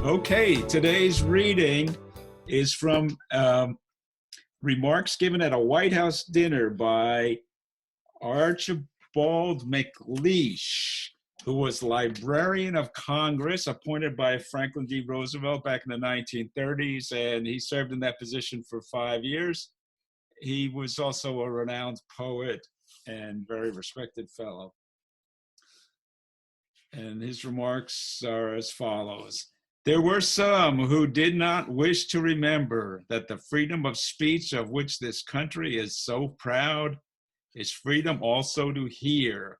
Okay, today's reading is from remarks given at a White House dinner by Archibald MacLeish, who was Librarian of Congress appointed by Franklin D. Roosevelt back in the 1930s, and he served in that position for 5 years. He was also a renowned poet and very respected fellow. And his remarks are as follows. There were some who did not wish to remember that the freedom of speech of which this country is so proud is freedom also to hear,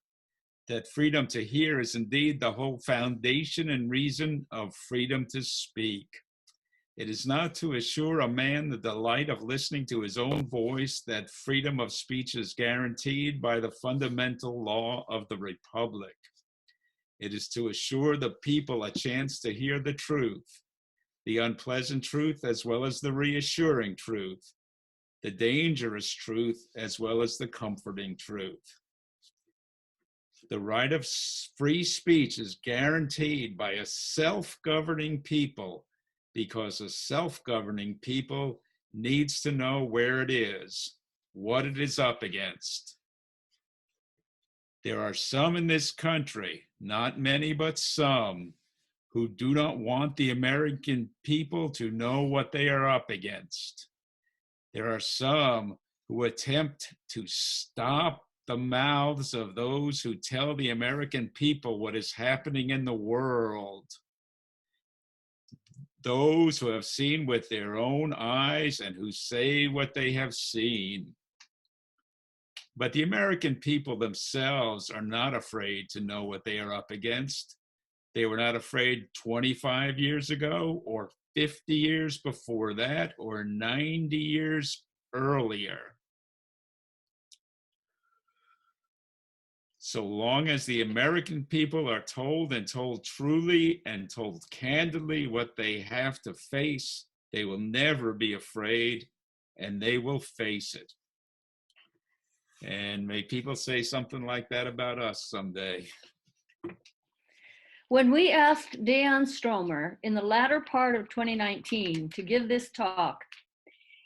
that freedom to hear is indeed the whole foundation and reason of freedom to speak. It is not to assure a man the delight of listening to his own voice that freedom of speech is guaranteed by the fundamental law of the Republic. It is to assure the people a chance to hear the truth, the unpleasant truth as well as the reassuring truth, the dangerous truth as well as the comforting truth. The right of free speech is guaranteed by a self-governing people because a self-governing people needs to know where it is, what it is up against. There are some in this country, not many, but some, who do not want the American people to know what they are up against. There are some who attempt to stop the mouths of those who tell the American people what is happening in the world. Those who have seen with their own eyes and who say what they have seen. But the American people themselves are not afraid to know what they are up against. They were not afraid 25 years ago, or 50 years before that, or 90 years earlier. So long as the American people are told and told truly and told candidly what they have to face, they will never be afraid, and they will face it. And may people say something like that about us someday. When we asked Deon Strommer in the latter part of 2019 to give this talk,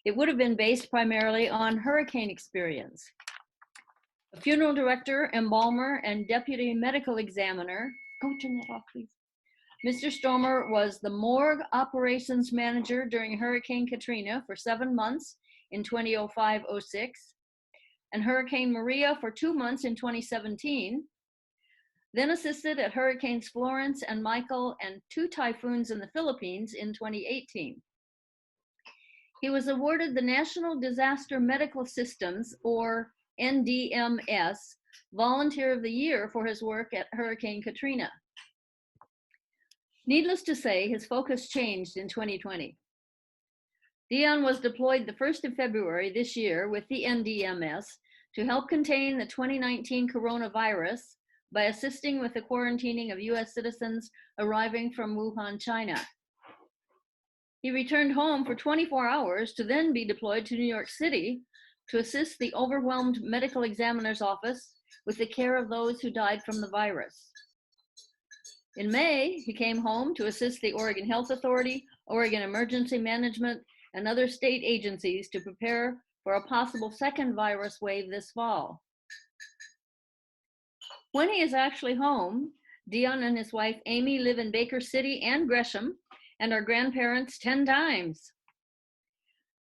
it would have been based primarily on hurricane experience. A funeral director, embalmer, and deputy medical examiner, go turn that off, please. Mr. Strommer was the morgue operations manager during Hurricane Katrina for 7 months in 2005-06, and Hurricane Maria for 2 months in 2017, then assisted at Hurricanes Florence and Michael and 2 typhoons in the Philippines in 2018. He was awarded the National Disaster Medical Systems, or NDMS, Volunteer of the Year for his work at Hurricane Katrina. Needless to say, his focus changed in 2020. Deon was deployed the 1st of February this year with the NDMS to help contain the 2019 coronavirus by assisting with the quarantining of US citizens arriving from Wuhan, China. He returned home for 24 hours to then be deployed to New York City to assist the overwhelmed medical examiner's office with the care of those who died from the virus. In May, he came home to assist the Oregon Health Authority, Oregon Emergency Management, and other state agencies to prepare for a possible second virus wave this fall. When he is actually home, Deon and his wife Amy live in Baker City and Gresham and are grandparents 10 times.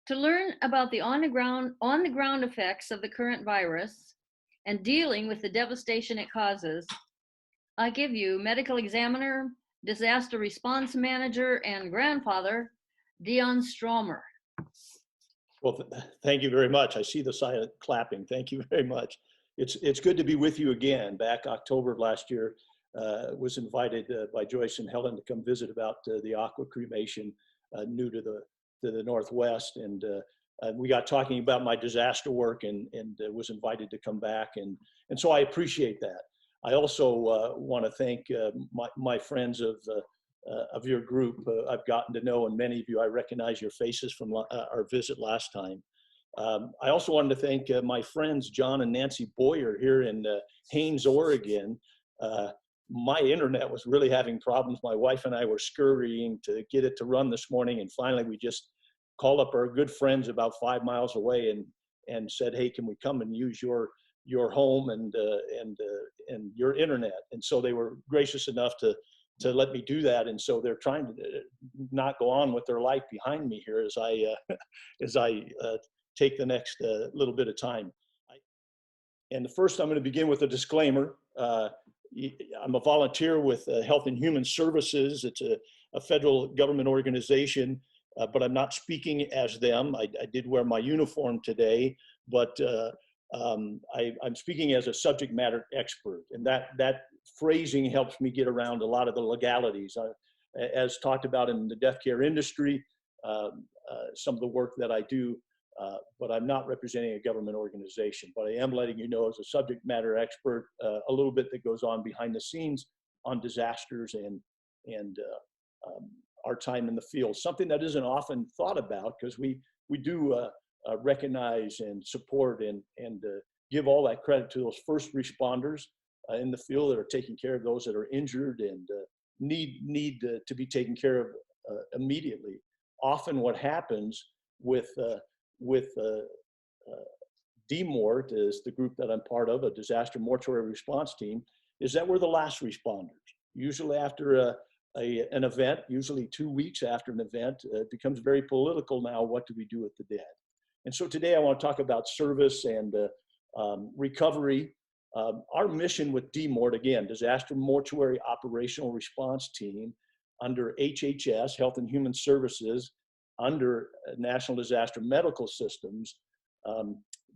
To learn about the on-the-ground effects of the current virus and dealing with the devastation it causes, I give you medical examiner, disaster response manager, and grandfather, Deon Strommer. Well, thank you very much. I see the silent clapping. Thank you very much. It's good to be with you again. Back October of last year, was invited by Joyce and Helen to come visit about the aqua cremation new to the Northwest, and we got talking about my disaster work, and was invited to come back, and so I appreciate that. I also want to thank my friends of your group. I've gotten to know, and many of you, I recognize your faces from our visit last time. I also wanted to thank my friends John and Nancy Boyer here in Haines, Oregon. my internet was really having problems. My wife and I were scurrying to get it to run this morning, and finally we just called up our good friends about 5 miles away and said, "Hey, can we come and use your home and your internet?" And so they were gracious enough to let me do that. And so they're trying to not go on with their life behind me here as I take the next little bit of time. And first, I'm going to begin with a disclaimer. I'm a volunteer with Health and Human Services. It's a federal government organization, but I'm not speaking as them. I did wear my uniform today, but I'm speaking as a subject matter expert, and that phrasing helps me get around a lot of the legalities. As talked about in the death care industry, some of the work that I do, but I'm not representing a government organization. But I am letting you know as a subject matter expert a little bit that goes on behind the scenes on disasters and our time in the field. Something that isn't often thought about, because we do recognize and support and give all that credit to those first responders in the field that are taking care of those that are injured and need to be taken care of immediately. Often what happens with DMORT, is the group that I'm part of, a disaster mortuary response team, is that we're the last responders. Usually after an event, usually 2 weeks after an event, it becomes very political now. What do we do with the dead? And so today I want to talk about service and recovery. Our mission with DMORT, again, Disaster Mortuary Operational Response Team, under HHS, Health and Human Services, under National Disaster Medical Systems,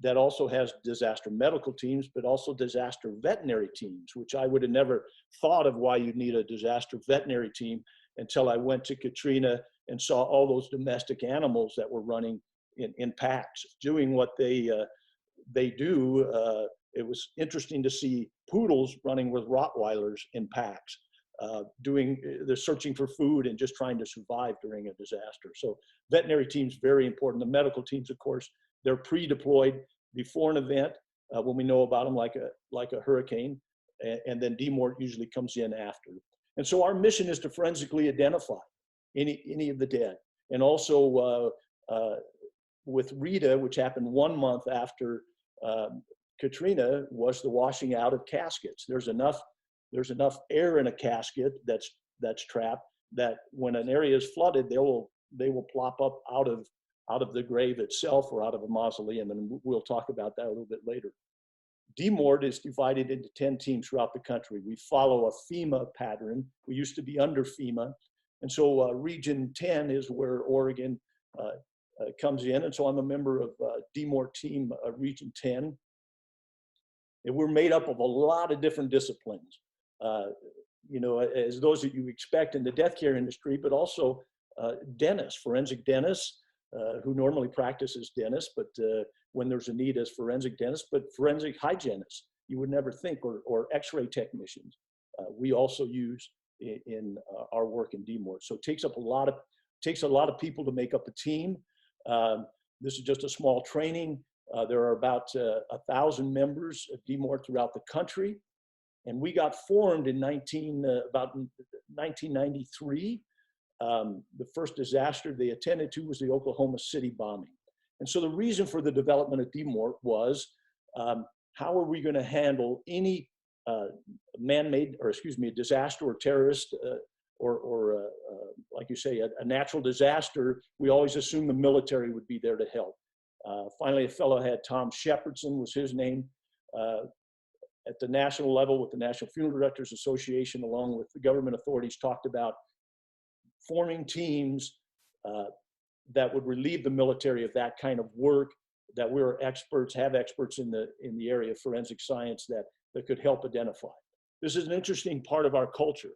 that also has disaster medical teams, but also disaster veterinary teams, which I would have never thought of why you'd need a disaster veterinary team until I went to Katrina and saw all those domestic animals that were running in packs, doing what they do. It was interesting to see poodles running with Rottweilers in packs, they're searching for food and just trying to survive during a disaster. So veterinary teams, very important. The medical teams, of course, they're pre-deployed before an event when we know about them, like a hurricane, and then DMORT usually comes in after. And so our mission is to forensically identify any of the dead. And also with Rita, which happened 1 month after Katrina, was the washing out of caskets. There's enough air in a casket that's trapped that when an area is flooded, they will plop up out of the grave itself or out of a mausoleum, and we'll talk about that a little bit later. DMORT is divided into 10 teams throughout the country. We follow a FEMA pattern. We used to be under FEMA, and so Region 10 is where Oregon comes in, and so I'm a member of DMORT team Region 10. And we're made up of a lot of different disciplines, as those that you expect in the death care industry, but also dentists, forensic dentists, who normally practice as dentists, but when there's a need as forensic dentists, but forensic hygienists, you would never think, or x-ray technicians, we also use in our work in DMORT. So it takes a lot of people to make up a team. This is just a small training. There are about 1,000 members of DMORT throughout the country, and we got formed in about 1993. The first disaster they attended to was the Oklahoma City bombing. And so the reason for the development of DMORT was, how are we going to handle any a disaster or terrorist or like you say, a natural disaster? We always assume the military would be there to help. Finally, a fellow had Tom Shepardson was his name, at the national level with the National Funeral Directors Association, along with the government authorities, talked about forming teams that would relieve the military of that kind of work, that we're experts, have experts in the area of forensic science that could help identify. This is an interesting part of our culture.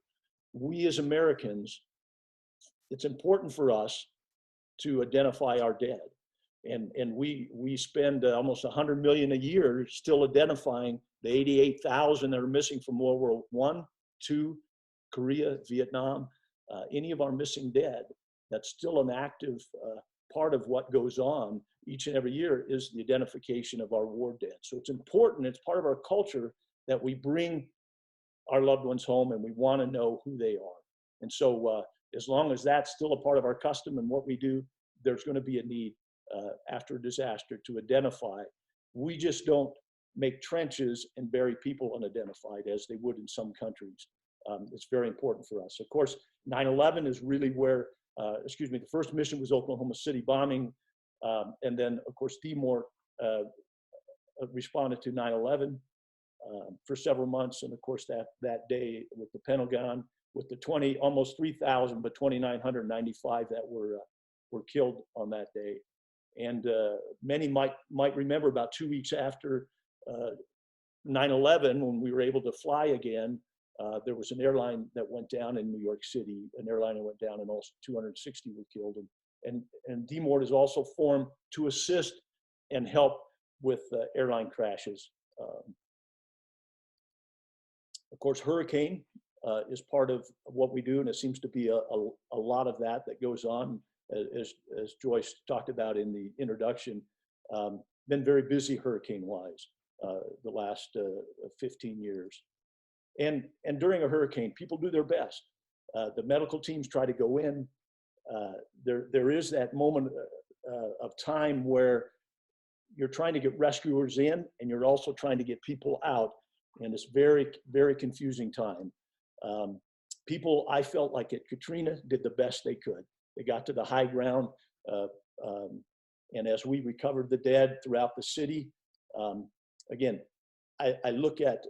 We as Americans, it's important for us to identify our dead. And we spend almost $100 million a year still identifying the 88,000 that are missing from World War I, II, Korea, Vietnam, any of our missing dead. That's still an active part of what goes on each and every year, is the identification of our war dead. So it's important, it's part of our culture that we bring our loved ones home, and we want to know who they are. And so as long as that's still a part of our custom and what we do, there's going to be a need after a disaster to identify. We just don't make trenches and bury people unidentified as they would in some countries. It's very important for us. Of course, 9/11 is really where, the first mission was Oklahoma City bombing. And then, of course, Timor responded to 9/11 for several months. And of course, that day with the Pentagon, with the almost 3,000, but 2,995 that were killed on that day. And many might remember about 2 weeks after 9/11, when we were able to fly again, there was an airline that went down in New York City, an airline that went down, and also 260 were killed. And DMORT is also formed to assist and help with airline crashes. Of course, hurricane is part of what we do, and it seems to be a lot of that goes on, as Joyce talked about in the introduction. Been very busy hurricane-wise the last 15 years. And during a hurricane, people do their best. The medical teams try to go in. There is that moment of time where you're trying to get rescuers in, and you're also trying to get people out. And it's very, very confusing time. People, I felt like at Katrina, did the best they could. They got to the high ground. And as we recovered the dead throughout the city, again, I look at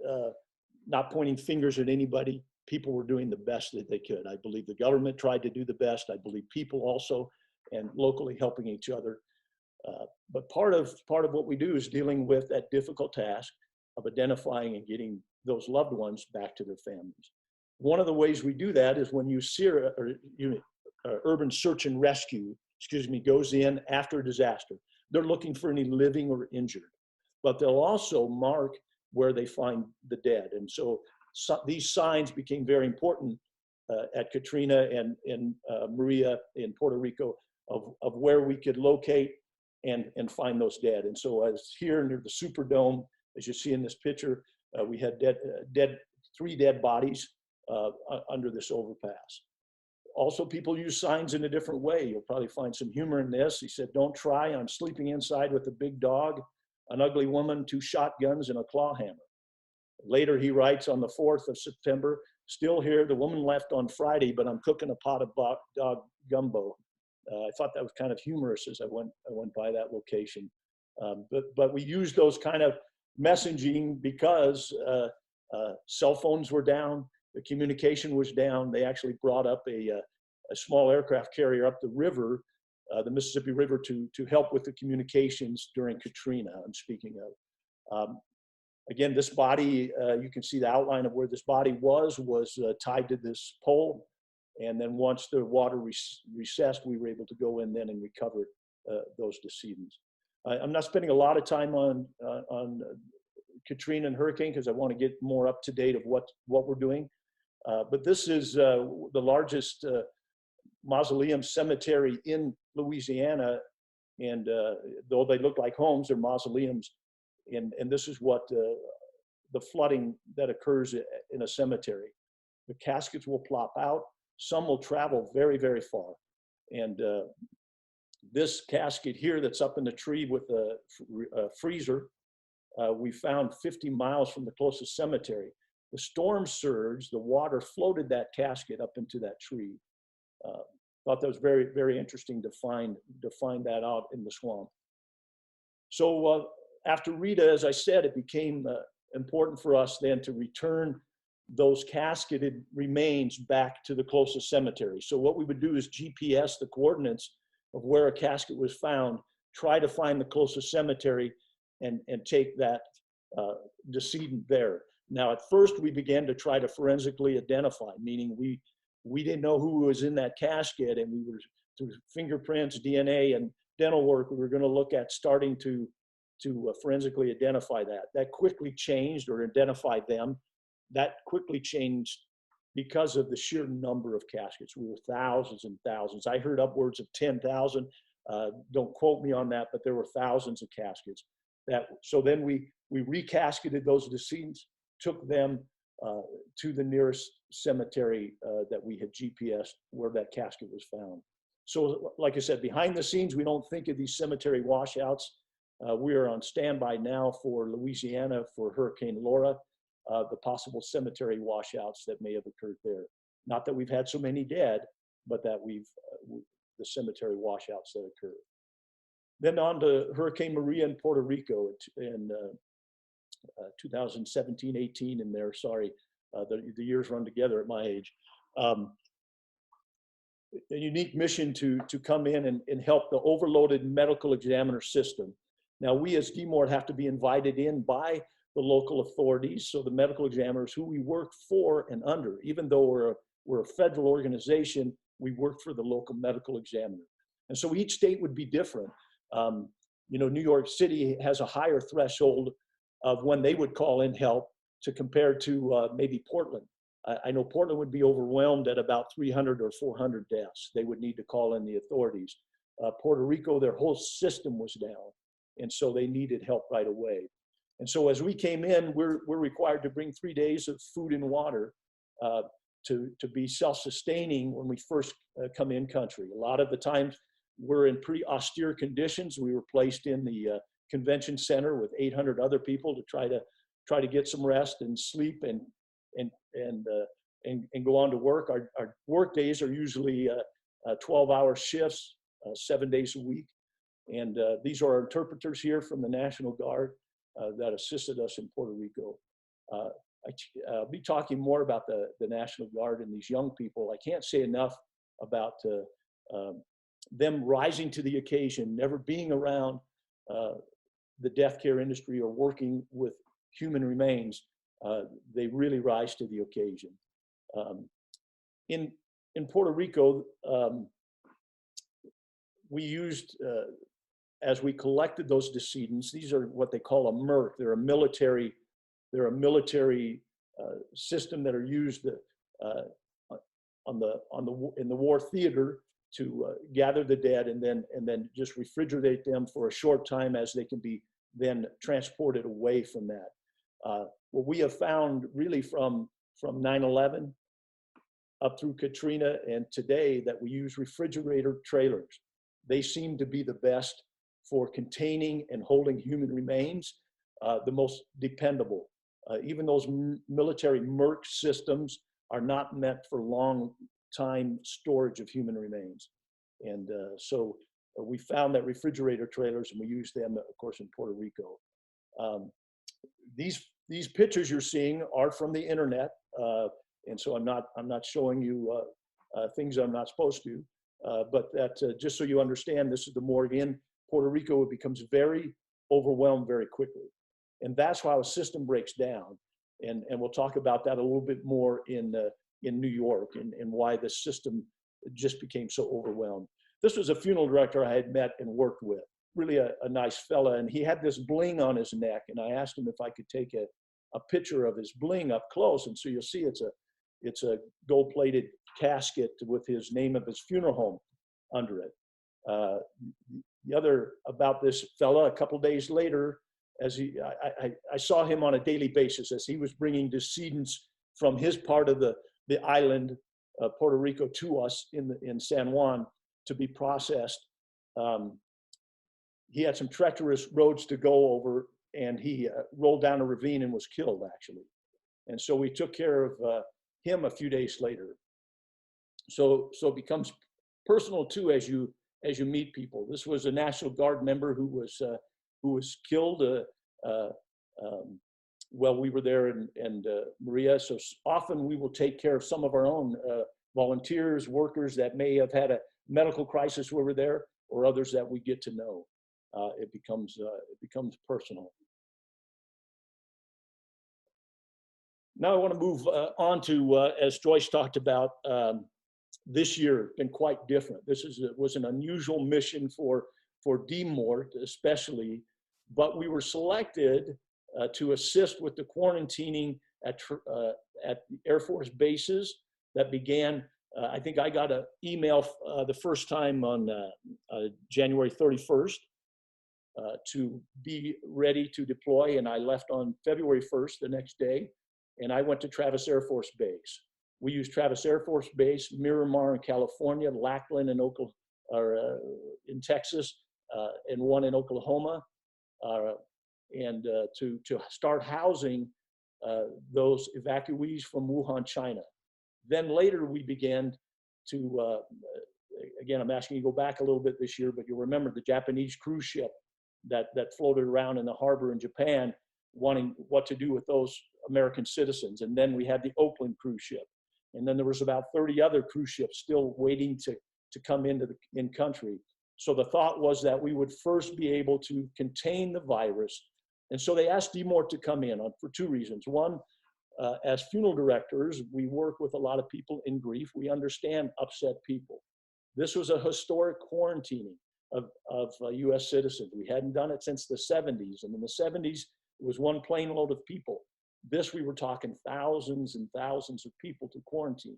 not pointing fingers at anybody. People were doing the best that they could. I believe the government tried to do the best. I believe people also, and locally helping each other. But part of what we do is dealing with that difficult task of identifying and getting those loved ones back to their families. One of the ways we do that is when Urban Search and Rescue, goes in after a disaster. They're looking for any living or injured, but they'll also mark where they find the dead. And so these signs became very important at Katrina and Maria in Puerto Rico of where we could locate and find those dead. And so as here near the Superdome, as you see in this picture, we had three dead bodies under this overpass. Also, people use signs in a different way. You'll probably find some humor in this. He said, "Don't try, I'm sleeping inside with a big dog, an ugly woman, 2 shotguns, and a claw hammer." Later, he writes on the 4th of September, "Still here, the woman left on Friday, but I'm cooking a pot of dog gumbo." I thought that was kind of humorous as I went by that location. But we used those kind of messaging because cell phones were down, the communication was down. They actually brought up a small aircraft carrier up the river, the Mississippi River, to help with the communications during Katrina, I'm speaking of. Again, this body, you can see the outline of where this body was tied to this pole. And then once the water recessed, we were able to go in then and recover those decedents. I'm not spending a lot of time on Katrina and hurricane because I want to get more up to date of what we're doing. But this is the largest mausoleum cemetery in Louisiana. And though they look like homes, they're mausoleums. And this is what the flooding that occurs in a cemetery. The caskets will plop out. Some will travel very, very far. And this casket here that's up in the tree with a freezer, we found 50 miles from the closest cemetery. The storm surge, the water floated that casket up into that tree. Thought that was very, very interesting to find that out in the swamp. So after Rita, as I said, it became important for us then to return those casketed remains back to the closest cemetery. So what we would do is GPS the coordinates of where a casket was found, try to find the closest cemetery, and take that decedent there. Now, at first, we began to try to forensically identify, meaning we didn't know who was in that casket, and we were, through fingerprints, DNA, and dental work, we were going to look at starting to forensically identify that. That quickly changed, or identified them. That quickly changed because of the sheer number of caskets. We were thousands and thousands. I heard upwards of 10,000. Don't quote me on that, but there were thousands of caskets. So then we recasketed those decedents, took them to the nearest cemetery that we had GPSed where that casket was found. So like I said, behind the scenes, we don't think of these cemetery washouts. We are on standby now for Louisiana for Hurricane Laura, the possible cemetery washouts that may have occurred there. Not that we've had so many dead, but that the cemetery washouts that occurred. Then on to Hurricane Maria in Puerto Rico in 2017, 18 in there, sorry, the years run together at my age. A unique mission to come in and help the overloaded medical examiner system. Now we as DMORT have to be invited in by the local authorities, so the medical examiners who we work for and under, even though we're a federal organization, we work for the local medical examiner. And so each state would be different. You know, New York City has a higher threshold of when they would call in help to compare to maybe Portland. I know Portland would be overwhelmed at about 300 or 400 deaths. They would need to call in the authorities. Puerto Rico, their whole system was down, and so they needed help right away. And so as we came in, we're required to bring 3 days of food and water to be self-sustaining when we first come in country. A lot of the times we're in pretty austere conditions. We were placed in the convention center with 800 other people to try to get some rest and sleep and go on to work. Our work days are usually 12-hour shifts, 7 days a week. And these are our interpreters here from the National Guard that assisted us in Puerto Rico. I'll be talking more about the National Guard and these young people. I can't say enough about them rising to the occasion, never being around the death care industry or working with human remains. They really rise to the occasion. In Puerto Rico, we used, as we collected those decedents, these are what they call a MRC. They're a military system that are used in the war theater to gather the dead and then just refrigerate them for a short time as they can be then transported away from that. What we have found really from 9/11 up through Katrina and today, that we use refrigerator trailers. They seem to be the best for containing and holding human remains, the most dependable. Even those military MRC systems are not meant for long time storage of human remains. And so we found that refrigerator trailers, and we use them, of course, in Puerto Rico. These pictures you're seeing are from the internet, and so I'm not showing you things I'm not supposed to. But that just so you understand, this is the morgue in Puerto Rico. It becomes very overwhelmed very quickly, and that's how a system breaks down. And we'll talk about that a little bit more in New York and why the system just became so overwhelmed. This was a funeral director I had met and worked with, really a nice fella, and he had this bling on his neck, and I asked him if I could take a picture of his bling up close, and so you'll see it's a gold-plated casket with his name of his funeral home under it. The other about this fella, a couple days later, as I saw him on a daily basis as he was bringing decedents from his part of the island, Puerto Rico, to us in San Juan to be processed. He had some treacherous roads to go over, and he rolled down a ravine and was killed, actually. And so we took care of him a few days later. So it becomes personal too as you meet people. This was a National Guard member who was killed while we were there in Maria. So often we will take care of some of our own volunteers, workers that may have had a medical crisis while we're there, or others that we get to know. It becomes personal. Now I want to move on to, as Joyce talked about, this year been quite different. This was an unusual mission for DMORT especially, but we were selected to assist with the quarantining at the Air Force bases that began. I think I got an email the first time on January 31st to be ready to deploy, and I left on February 1st, the next day. and I went to Travis Air Force Base. We used Travis Air Force Base, Miramar in California, Lackland in in Texas, and one in Oklahoma, and to start housing those evacuees from Wuhan, China. Then later we began to, again, I'm asking you to go back a little bit this year, but you'll remember the Japanese cruise ship that floated around in the harbor in Japan, wanting what to do with those American citizens. And then we had the Oakland cruise ship. And then there was about 30 other cruise ships still waiting to come into in country. So the thought was that we would first be able to contain the virus. And so they asked DMORT to come in for two reasons. One, as funeral directors, we work with a lot of people in grief. We understand upset people. This was a historic quarantining of US citizens. We hadn't done it since the 70s. And in the 70s, it was one plane load of people. This, we were talking thousands and thousands of people to quarantine.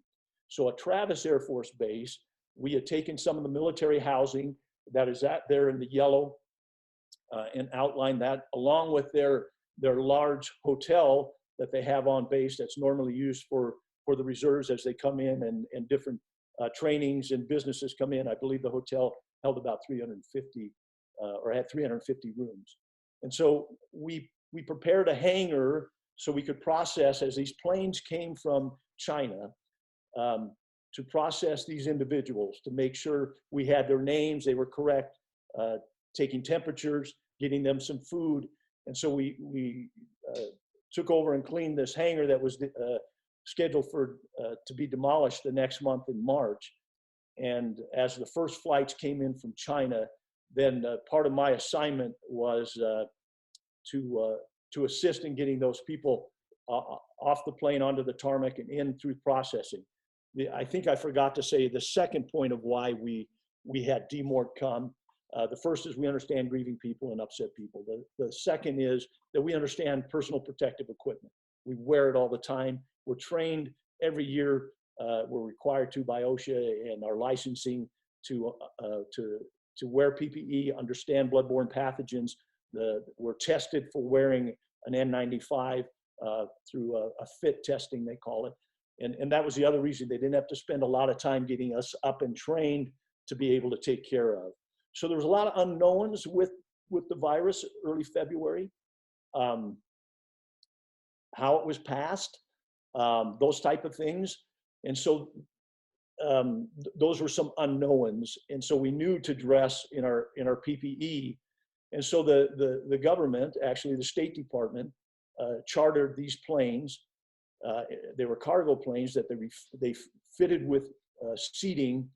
So at Travis Air Force Base, we had taken some of the military housing that is there in the yellow and outlined that along with their large hotel that they have on base that's normally used for the reserves as they come in and different trainings and businesses come in. I believe the hotel held about 350 or had 350 rooms. And so we prepared a hangar so we could process, as these planes came from China, to process these individuals, to make sure we had their names, they were correct, taking temperatures, getting them some food. And so we took over and cleaned this hangar that was scheduled to be demolished the next month in March. And as the first flights came in from China, then part of my assignment was to assist in getting those people off the plane onto the tarmac and in through processing. I think I forgot to say the second point of why we had DMORT come. The first is we understand grieving people and upset people. The second is that we understand personal protective equipment. We wear it all the time. We're trained every year. We're required to by OSHA and our licensing to wear PPE, understand bloodborne pathogens. We're tested for wearing an N95 through a fit testing, they call it. And that was the other reason they didn't have to spend a lot of time getting us up and trained to be able to take care of. So there was a lot of unknowns with the virus early February, how it was passed, those type of things. And so those were some unknowns. And so we knew to dress in our PPE. And so the government, actually the State Department, chartered these planes. They were cargo planes that they fitted with seating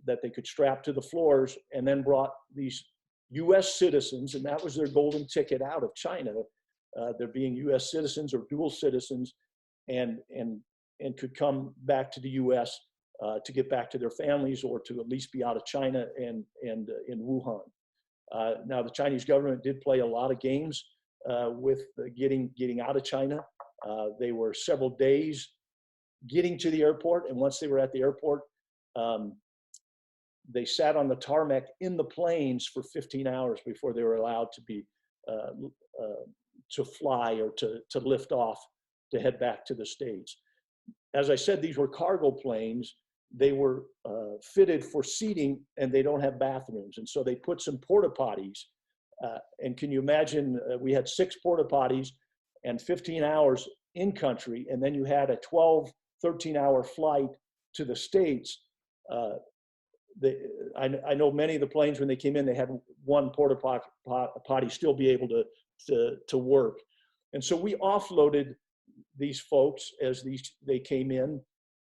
that they could strap to the floors, and then brought these US citizens, and that was their golden ticket out of China. They're being US citizens or dual citizens, and could come back to the US to get back to their families, or to at least be out of China and in Wuhan. Now the Chinese government did play a lot of games with getting out of China. They were several days getting to the airport, and once they were at the airport, they sat on the tarmac in the planes for 15 hours before they were allowed to be to fly or to lift off to head back to the States. As I said, these were cargo planes. They were fitted for seating, and they don't have bathrooms, and so they put some porta potties. And can you imagine? We had 6 porta potties and 15 hours in country, and then you had a 12, 13-hour flight to the States. I know many of the planes, when they came in, they had one porta potty still be able to work. And so we offloaded these folks as they came in.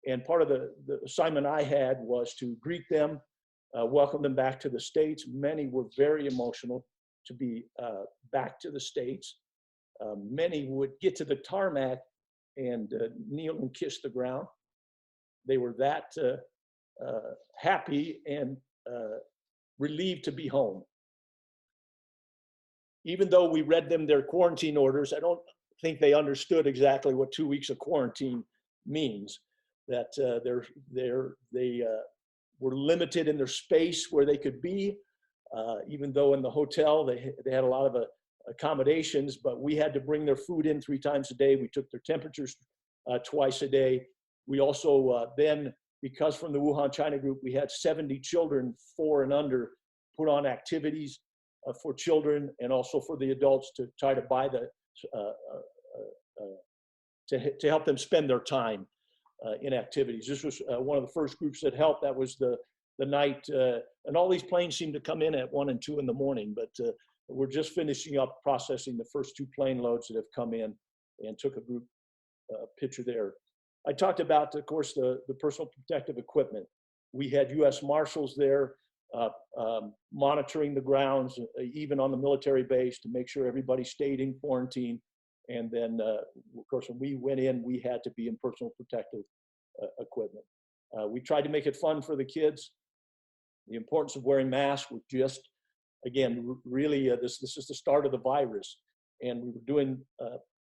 And part of the assignment I had was to greet them, welcome them back to the States. Many were very emotional to be back to the States. Many would get to the tarmac and kneel and kiss the ground. They were that happy and relieved to be home. Even though we read them their quarantine orders, I don't think they understood exactly what 2 weeks of quarantine means. That they were limited in their space where they could be, even though in the hotel they had a lot of accommodations, but we had to bring their food in 3 times a day. We took their temperatures twice a day. We also then, because from the Wuhan China group, we had 70 children 4 and under put on activities for children and also for the adults to try to buy the, to help them spend their time in activities. This was one of the first groups that helped. That was the night, and all these planes seemed to come in at 1 and 2 in the morning, but we're just finishing up processing the first 2 plane loads that have come in, and took a group picture there. I talked about, of course, the personal protective equipment. We had U.S. Marshals there monitoring the grounds, even on the military base, to make sure everybody stayed in quarantine. And then, of course, when we went in, we had to be in personal protective equipment. We tried to make it fun for the kids. The importance of wearing masks was just, again, really, this is the start of the virus. And we were doing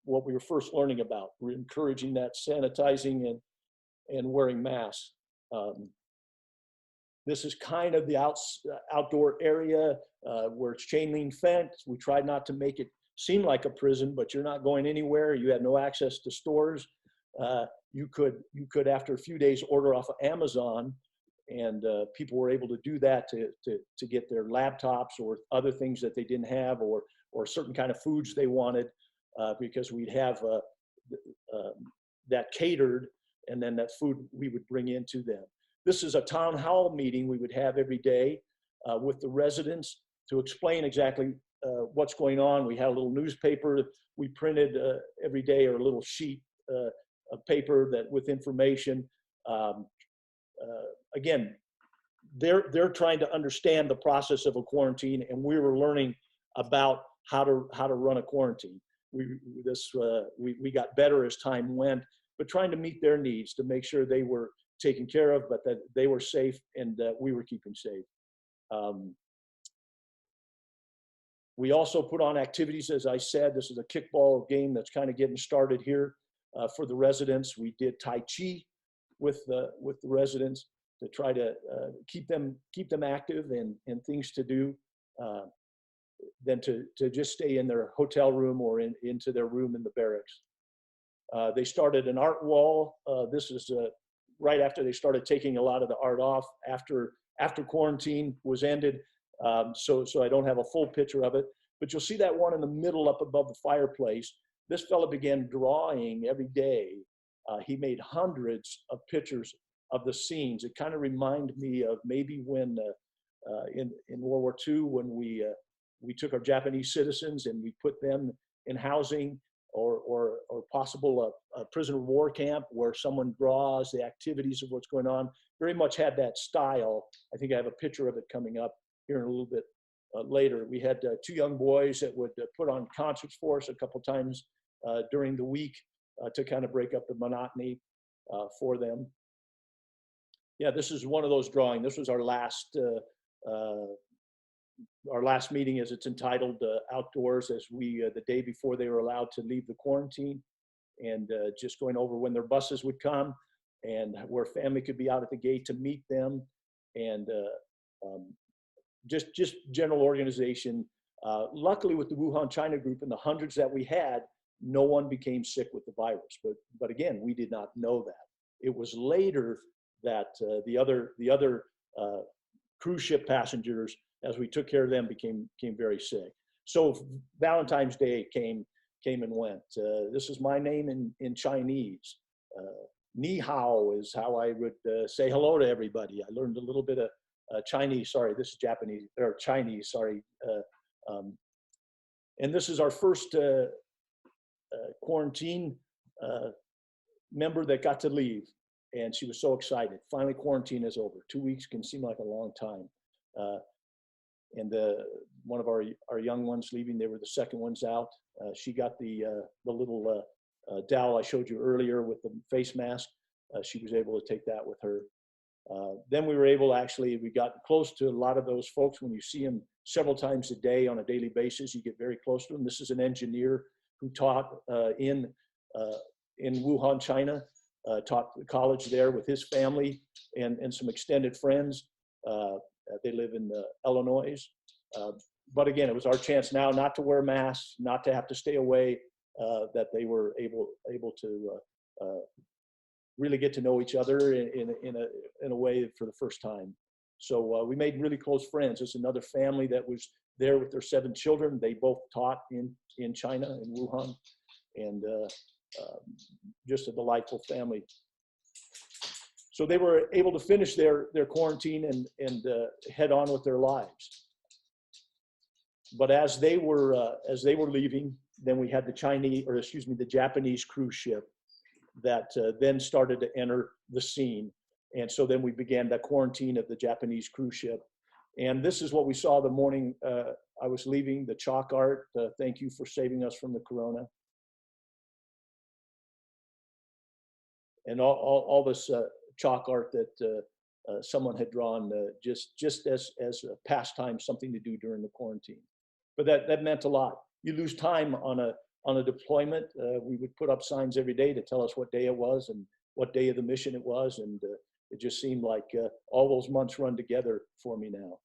what we were first learning about. We're encouraging that sanitizing and wearing masks. This is kind of the outdoor area where it's chain link fence. We tried not to make it seem like a prison, but you're not going anywhere. You had no access to stores. You could after a few days order off of Amazon, and people were able to do that to get their laptops or other things that they didn't have, or certain kind of foods they wanted, because we'd have that catered, and then that food we would bring into them. This is a town hall meeting we would have every day with the residents to explain exactly what's going on. We had a little newspaper we printed every day, or a little sheet of paper that with information. Again, they're trying to understand the process of a quarantine, and we were learning about how to run a quarantine. We got better as time went, but trying to meet their needs to make sure they were taken care of, but that they were safe and we were keeping safe. We also put on activities, as I said. This is a kickball game that's kind of getting started here for the residents. We did Tai Chi with the residents to try to keep them active and things to do, than to just stay in their hotel room or into their room in the barracks. They started an art wall. This is right after they started taking a lot of the art off after quarantine was ended. So I don't have a full picture of it, but you'll see that one in the middle up above the fireplace. This fellow began drawing every day. He made hundreds of pictures of the scenes. It kind of reminded me of maybe when in World War II, when we took our Japanese citizens and we put them in housing, or possible a prisoner of war camp where someone draws the activities of what's going on. Very much had that style. I think I have a picture of it coming up here in a little bit later. We had 2 young boys that would put on concerts for us a couple times during the week to kind of break up the monotony for them. Yeah, this is one of those drawings. This was our last meeting, as it's entitled, outdoors, as the day before they were allowed to leave the quarantine, and just going over when their buses would come and where family could be out at the gate to meet them, and just general organization. Luckily, with the Wuhan China group and the hundreds that we had, no one became sick with the virus. But again, we did not know that. It was later that the other cruise ship passengers, as we took care of them, became very sick. So Valentine's Day came and went. This is my name in Chinese. Ni hao is how I would say hello to everybody. I learned a little bit of Chinese. Sorry, this is Japanese, or Chinese, sorry. And this is our first quarantine member that got to leave. And she was so excited. Finally, quarantine is over. 2 weeks can seem like a long time. And one of our young ones leaving, they were the second ones out. She got the little dowel I showed you earlier with the face mask. She was able to take that with her. Then we were able, we got close to a lot of those folks. When you see them several times a day on a daily basis, you get very close to them. This is an engineer who taught in Wuhan, China, taught the college there with his family and some extended friends. They live in Illinois. but again, it was our chance now not to wear masks, not to have to stay away, that they were able to really get to know each other in a way for the first time. So we made really close friends. There's another family that was there with their 7 children. They both taught in China, in Wuhan, and just a delightful family. So they were able to finish their quarantine and head on with their lives. But as they were leaving, then we had the Japanese cruise ship that then started to enter the scene. And so then we began the quarantine of the Japanese cruise ship. And this is what we saw the morning I was leaving, the chalk art. Thank you for saving us from the corona. And all this chalk art that someone had drawn just as a pastime, something to do during the quarantine. But that meant a lot. You lose time on a deployment. We would put up signs every day to tell us what day it was and what day of the mission it was. And it just seemed like all those months run together for me now.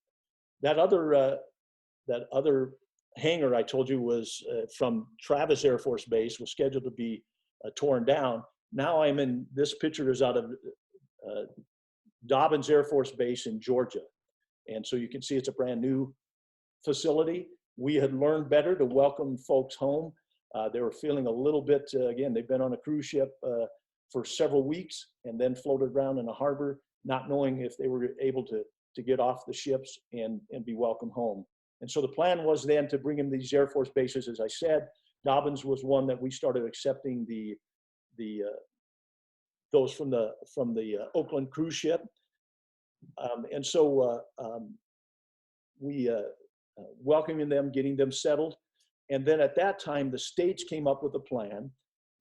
That other hangar I told you was from Travis Air Force Base, was scheduled to be torn down. Now I'm in, this picture is out of Dobbins Air Force Base in Georgia. And so you can see it's a brand new facility. We had learned better to welcome folks home. They were feeling a little bit, again, they've been on a cruise ship for several weeks and then floated around in a harbor, not knowing if they were able to get off the ships and be welcomed home. And so the plan was then to bring in these Air Force bases. As I said, Dobbins was one that we started accepting those from the Oakland cruise ship. And so we welcoming them, getting them settled. And then at that time, the states came up with a plan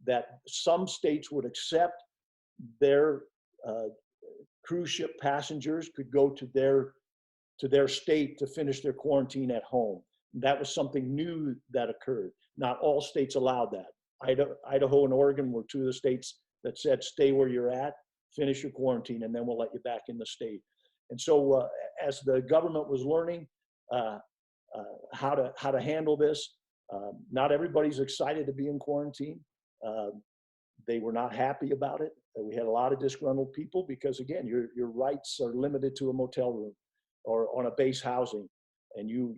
that some states would accept their cruise ship passengers could go to their state to finish their quarantine at home. That was something new that occurred. Not all states allowed that. Idaho and Oregon were 2 of the states that said, stay where you're at, finish your quarantine, and then we'll let you back in the state. And so as the government was learning how to handle this, not everybody's excited to be in quarantine. They were not happy about it. We had a lot of disgruntled people because, again, your rights are limited to a motel room or on a base housing, and you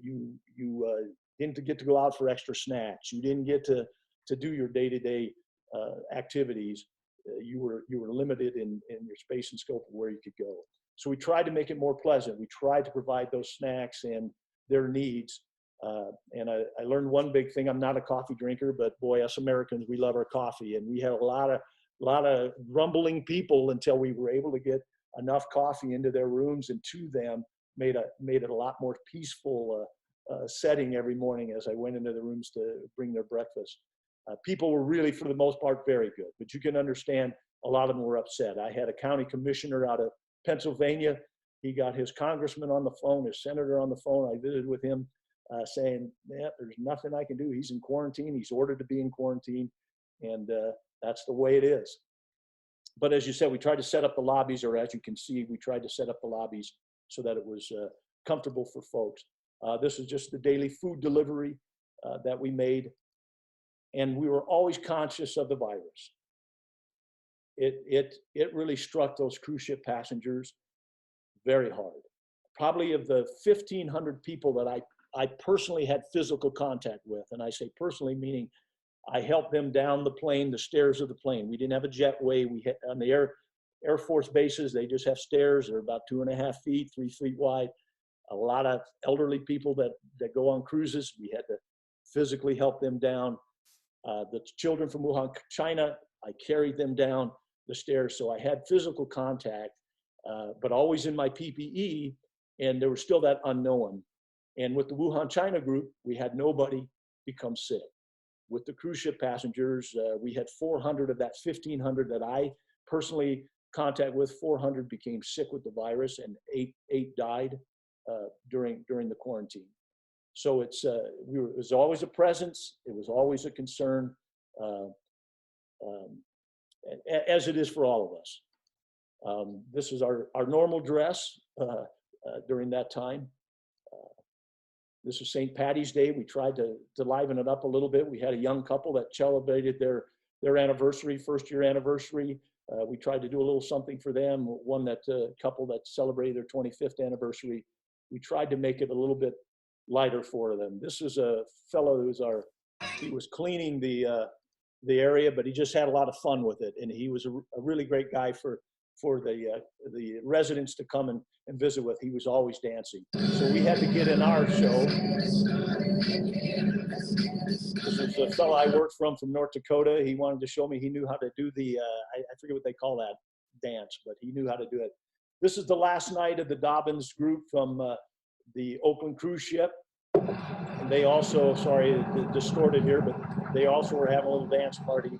didn't get to go out for extra snacks. You didn't get to do your day-to-day activities. You were limited in your space and scope of where you could go. So we tried to make it more pleasant. We tried to provide those snacks and their needs. And I learned one big thing. I'm not a coffee drinker, but boy, us Americans, we love our coffee. And we had a lot of grumbling people until we were able to get enough coffee into their rooms and to them, made it a lot more peaceful setting every morning as I went into the rooms to bring their breakfast. People were really, for the most part, very good, but you can understand a lot of them were upset. I had a county commissioner out of Pennsylvania. He got his congressman on the phone, his senator on the phone. I visited with him saying, yeah, there's nothing I can do. He's in quarantine. He's ordered to be in quarantine. And that's the way it is. But as you said, we tried to set up the lobbies, or as you can see, we tried to set up the lobbies so that it was comfortable for folks. This is just the daily food delivery that we made. And we were always conscious of the virus. It really struck those cruise ship passengers very hard. Probably of the 1,500 people that I personally had physical contact with, and I say personally meaning I helped them down the plane, the stairs of the plane. We didn't have a jetway. We had, on the Air Force bases, they just have stairs. They're about 2.5 feet, 3 feet wide. A lot of elderly people that go on cruises, we had to physically help them down. The children from Wuhan, China, I carried them down the stairs. So I had physical contact, but always in my PPE, and there was still that unknown. And with the Wuhan China group, we had nobody become sick. With the cruise ship passengers, we had 400 of that 1,500 that I personally contact with. 400 became sick with the virus, and eight died during the quarantine. So it was always a presence. It was always a concern, as it is for all of us. This is our normal dress during that time. This was St. Patty's Day. We tried to liven it up a little bit. We had a young couple that celebrated their anniversary, first year anniversary. We tried to do a little something for them. One that couple that celebrated their 25th anniversary. We tried to make it a little bit lighter for them. This was a fellow who was he was cleaning the area, but he just had a lot of fun with it. And he was a really great guy for the residents to come and visit with. He was always dancing. So we had to get in our show. This is a fellow I worked from North Dakota. He wanted to show me he knew how to do the, I forget what they call that dance, but he knew how to do it. This is the last night of the Dobbins group from the Oakland cruise ship. And they also, sorry, distorted here, but they also were having a little dance party.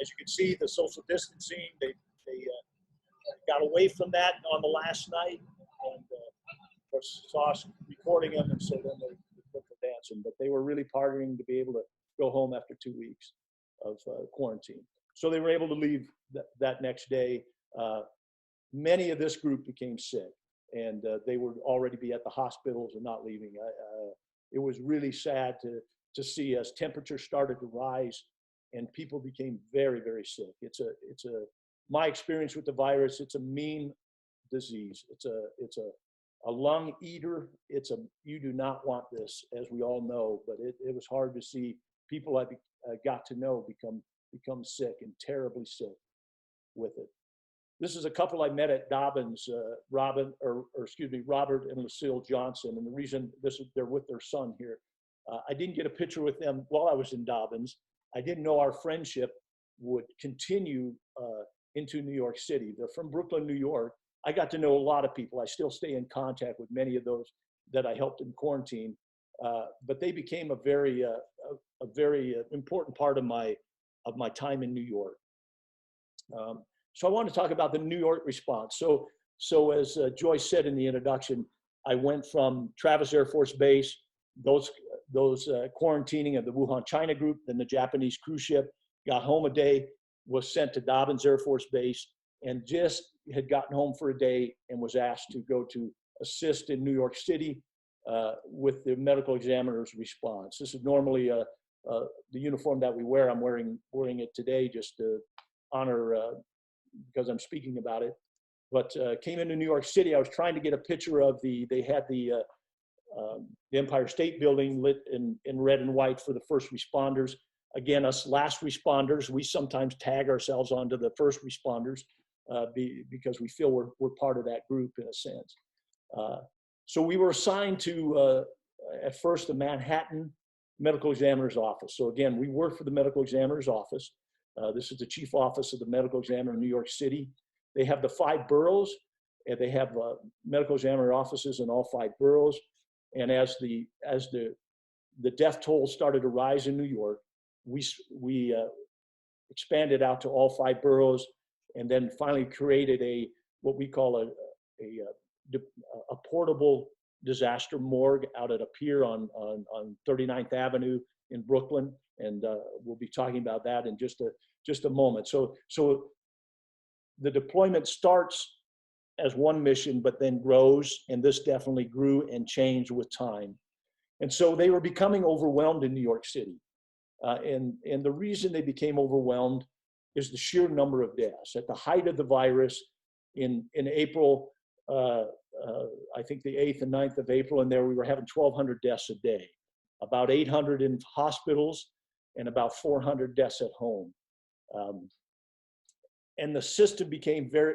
As you can see, the social distancing, they got away from that on the last night, and of course saw us recording them, and so then they quit for dancing. But they were really partying to be able to go home after 2 weeks of quarantine. So they were able to leave that next day. Many of this group became sick, and they would already be at the hospitals and not leaving. It was really sad to see as temperatures started to rise and people became very, very sick. My experience with the virus, it's a mean disease. It's a lung eater. You do not want this, as we all know, but it was hard to see people I got to know become sick and terribly sick with it. This is a couple I met at Dobbins, Robert and Lucille Johnson. And the reason they're with their son here. I didn't get a picture with them while I was in Dobbins. I didn't know our friendship would continue into New York City. They're from Brooklyn, New York. I got to know a lot of people. I still stay in contact with many of those that I helped in quarantine. But they became a very important part of my time in New York. So I want to talk about the New York response. So as Joyce said in the introduction, I went from Travis Air Force Base, those quarantining of the Wuhan China group, then the Japanese cruise ship, got home a day, was sent to Dobbins Air Force Base, and just had gotten home for a day and was asked to go to assist in New York City with the medical examiner's response. This is normally the uniform that we wear. I'm wearing it today just to honor because I'm speaking about it. But came into New York City. I was trying to get a picture of they had the Empire State Building lit in red and white for the first responders. Again, us last responders, we sometimes tag ourselves onto the first responders because we feel we're part of that group in a sense. So we were assigned to, at first, the Manhattan Medical Examiner's Office. So again, we work for the Medical Examiner's Office. This is the chief office of the Medical Examiner in New York City. They have the 5 boroughs, and they have medical examiner offices in all 5 boroughs. And as the death toll started to rise in New York, we expanded out to all 5 boroughs, and then finally created what we call a portable disaster morgue out at a pier on 39th Avenue in Brooklyn, and we'll be talking about that in just a moment. So the deployment starts as one mission, but then grows, and this definitely grew and changed with time. And so they were becoming overwhelmed in New York City. And the reason they became overwhelmed is the sheer number of deaths. At the height of the virus in April, I think the 8th and 9th of April, and there we were having 1,200 deaths a day, about 800 in hospitals and about 400 deaths at home. And the system became very,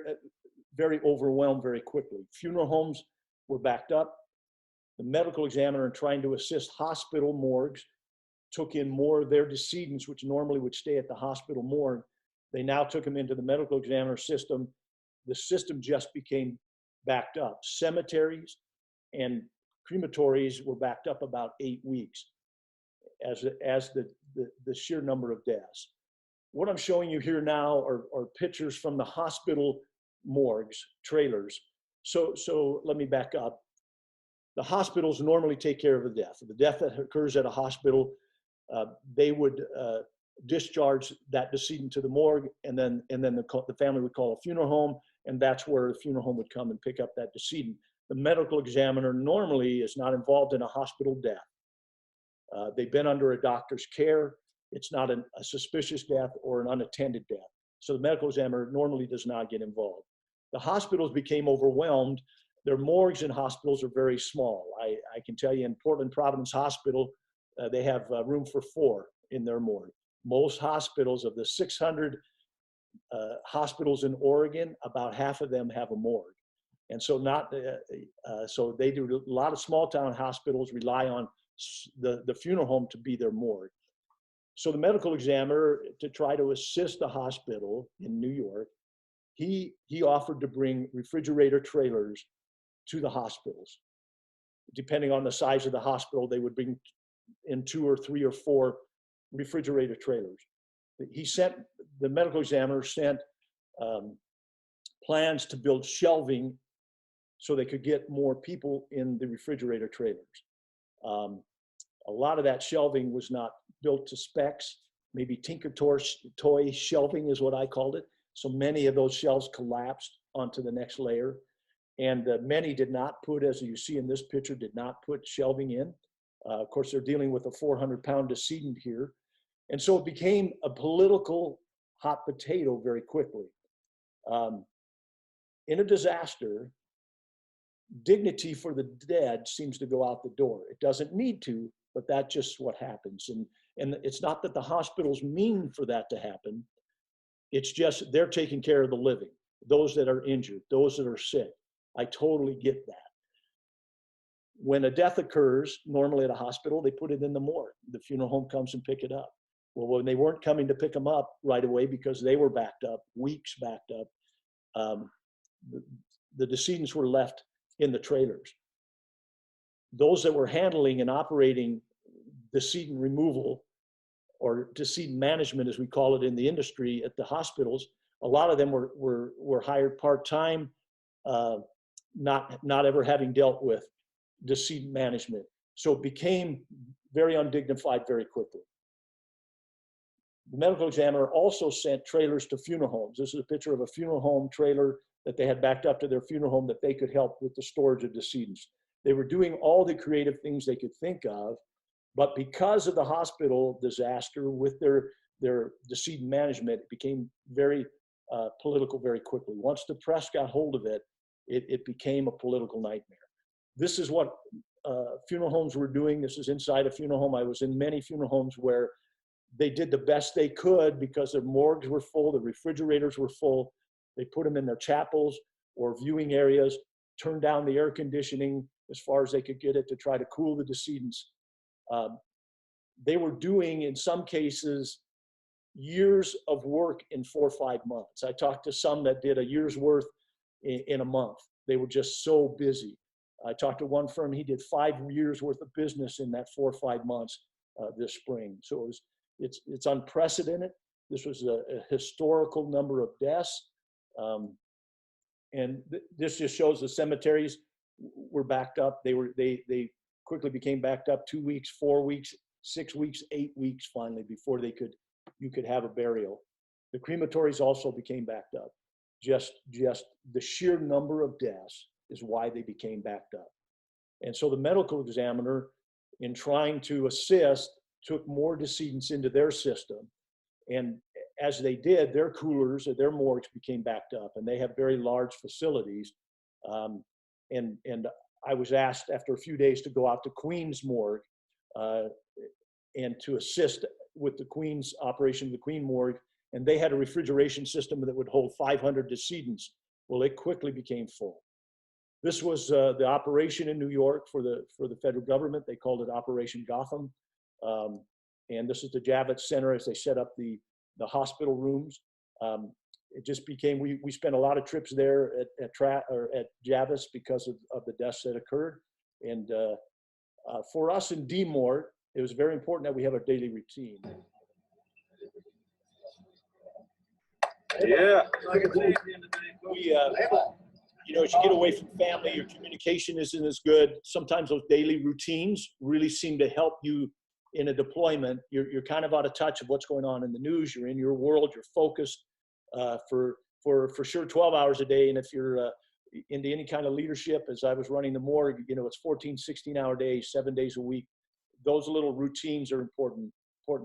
very overwhelmed very quickly. Funeral homes were backed up. The medical examiner, trying to assist hospital morgues, took in more of their decedents, which normally would stay at the hospital morgue. They now took them into the medical examiner system. The system just became backed up. Cemeteries and crematories were backed up about 8 weeks as the sheer number of deaths. What I'm showing you here now are pictures from the hospital morgues, trailers. So let me back up. The hospitals normally take care of the death. The death that occurs at a hospital, they would discharge that decedent to the morgue, and then the family would call a funeral home, and that's where the funeral home would come and pick up that decedent. the medical examiner normally is not involved in a hospital death. They've been under a doctor's care. It's not a suspicious death or an unattended death. So the medical examiner normally does not get involved. The hospitals became overwhelmed. Their morgues in hospitals are very small. I can tell you in Portland Providence Hospital, they have room for 4 in their morgue. Most hospitals, of the 600 hospitals in Oregon, about half of them have a morgue. And so so they do, a lot of small town hospitals rely on the funeral home to be their morgue. So the medical examiner, to try to assist the hospital in New York, he offered to bring refrigerator trailers to the hospitals. Depending on the size of the hospital, they would bring in 2 or 3 or 4 refrigerator trailers. The medical examiner sent plans to build shelving so they could get more people in the refrigerator trailers. A lot of that shelving was not built to specs. Maybe Tinker Toy shelving is what I called it. So many of those shelves collapsed onto the next layer. And many did not put, as you see in this picture, did not put shelving in. Of course, they're dealing with a 400-pound decedent here. And so it became a political hot potato very quickly. In a disaster, dignity for the dead seems to go out the door. It doesn't need to, but that's just what happens. And it's not that the hospitals mean for that to happen. It's just they're taking care of the living, those that are injured, those that are sick. I totally get that. When a death occurs, normally at a hospital, they put it in the morgue. The funeral home comes and pick it up. Well, when they weren't coming to pick them up right away because they were backed up, weeks backed up, the decedents were left in the trailers. Those that were handling and operating decedent removal, or decedent management, as we call it in the industry at the hospitals, a lot of them were hired part-time, not ever having dealt with decedent management. So it became very undignified very quickly. The medical examiner also sent trailers to funeral homes. This is a picture of a funeral home trailer that they had backed up to their funeral home that they could help with the storage of decedents. They were doing all the creative things they could think of, but because of the hospital disaster with their decedent management, it became very political very quickly. Once the press got hold of it, it became a political nightmare. This is what funeral homes were doing. This is inside a funeral home. I was in many funeral homes where they did the best they could because their morgues were full, the refrigerators were full. They put them in their chapels or viewing areas, turned down the air conditioning as far as they could get it to try to cool the decedents. They were doing, in some cases, years of work in 4 or 5 months. I talked to some that did a year's worth in a month. They were just so busy. I talked to one firm, he did 5 years worth of business in that 4 or 5 months this spring. So it's unprecedented. This was a historical number of deaths. And this just shows the cemeteries were backed up. They quickly became backed up 2 weeks, 4 weeks, 6 weeks, 8 weeks finally before you could have a burial. The crematories also became backed up. Just the sheer number of deaths is why they became backed up. And so the medical examiner, in trying to assist, took more decedents into their system. And as they did, their coolers or their morgues became backed up, and they have very large facilities. And I was asked after a few days to go out to Queen's morgue and to assist with the Queen's operation of the Queen morgue. And they had a refrigeration system that would hold 500 decedents. Well, it quickly became full. This was the operation in New York for the federal government. They called it Operation Gotham. And this is the Javits Center as they set up the hospital rooms. It just became, we spent a lot of trips there at Javits because of the deaths that occurred. And for us in DMOR, it was very important that we have a daily routine. Yeah. As you get away from family, your communication isn't as good. Sometimes those daily routines really seem to help you in a deployment. You're kind of out of touch of what's going on in the news. You're in your world. You're focused for sure 12 hours a day. And if you're into any kind of leadership. As I was running the morgue, you know, it's 14, 16-hour days, 7 days a week. Those little routines are important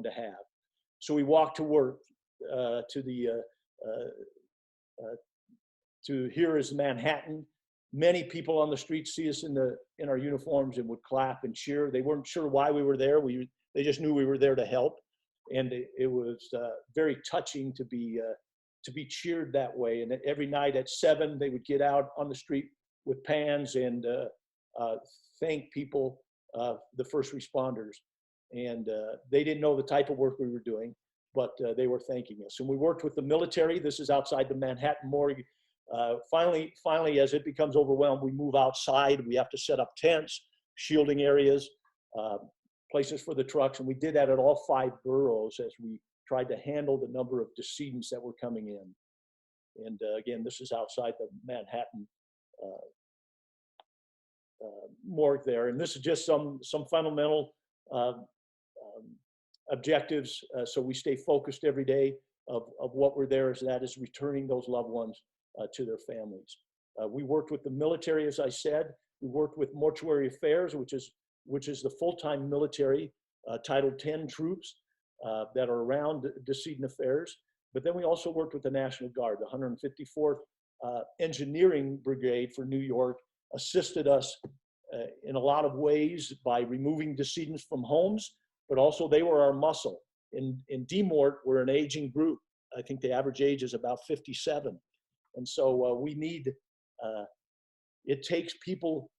to have. So we walked to work to here is Manhattan. Many people on the street see us in our uniforms and would clap and cheer. They weren't sure why we were there. They just knew we were there to help, and it was very touching to be cheered that way. And every night at 7, they would get out on the street with pans and thank people, the first responders. And they didn't know the type of work we were doing, but they were thanking us. And we worked with the military. This is outside the Manhattan morgue. Finally, as it becomes overwhelmed, we move outside. We have to set up tents, shielding areas, places for the trucks. And we did that at all 5 boroughs as we tried to handle the number of decedents that were coming in. And again, this is outside the Manhattan morgue there. And this is just some fundamental objectives. So we stay focused every day of what we're there, that is returning those loved ones to their families. We worked with the military, as I said. We worked with Mortuary Affairs, which is the full-time military Title 10 troops that are around decedent affairs. But then we also worked with the National Guard. The 154th Engineering Brigade for New York assisted us in a lot of ways by removing decedents from homes, but also they were our muscle. In DMORT, we're an aging group. I think the average age is about 57. And so we need, it takes people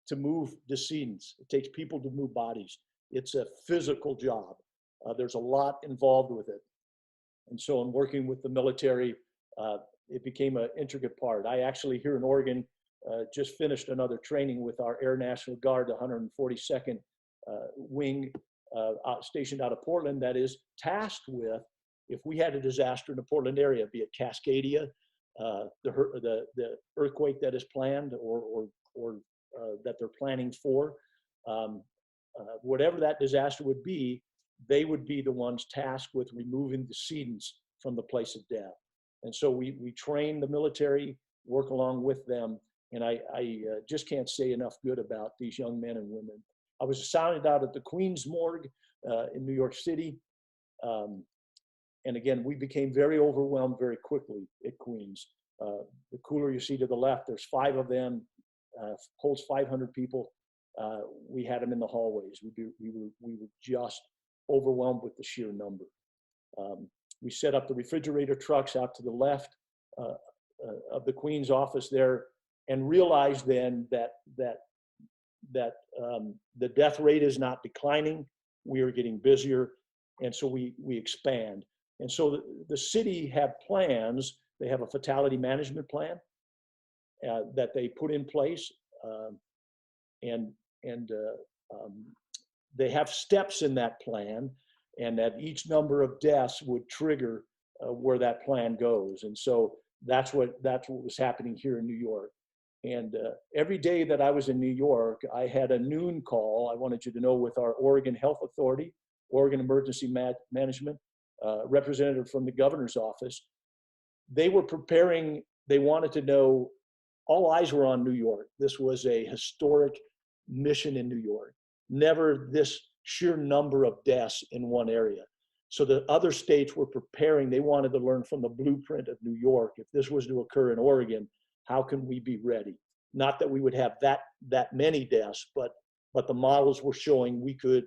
to move decedents. It takes people to move bodies. It's a physical job. There's a lot involved with it. And so in working with the military, it became an intricate part. I actually, here in Oregon, just finished another training with our Air National Guard, the 142nd Wing, stationed out of Portland, that is tasked with, if we had a disaster in the Portland area, be it Cascadia, the earthquake that is planned or that they're planning for, whatever that disaster would be, they would be the ones tasked with removing decedents from the place of death. And so we train the military, work along with them, and I just can't say enough good about these young men and women. I was assigned out at the Queens Morgue in New York City. And again, we became very overwhelmed very quickly at Queens. The cooler you see to the left, there's 5 of them, holds 500 people. We had them in the hallways. We were just overwhelmed with the sheer number. We set up the refrigerator trucks out to the left of the Queen's office there, and realized then that the death rate is not declining. We are getting busier, and so we expand. And so the city have plans. They have a fatality management plan that they put in place, and they have steps in that plan, and that each number of deaths would trigger where that plan goes. And so that's what was happening here in New York. And every day that I was in New York, I had a noon call, I wanted you to know, with our Oregon Health Authority, Oregon Emergency Management, representative from the governor's office. They were preparing, they wanted to know, all eyes were on New York. This was a historic mission in New York. Never this sheer number of deaths in one area. So the other states were preparing, they wanted to learn from the blueprint of New York. If this was to occur in Oregon, how can we be ready? Not that we would have that many deaths, but the models were showing we could,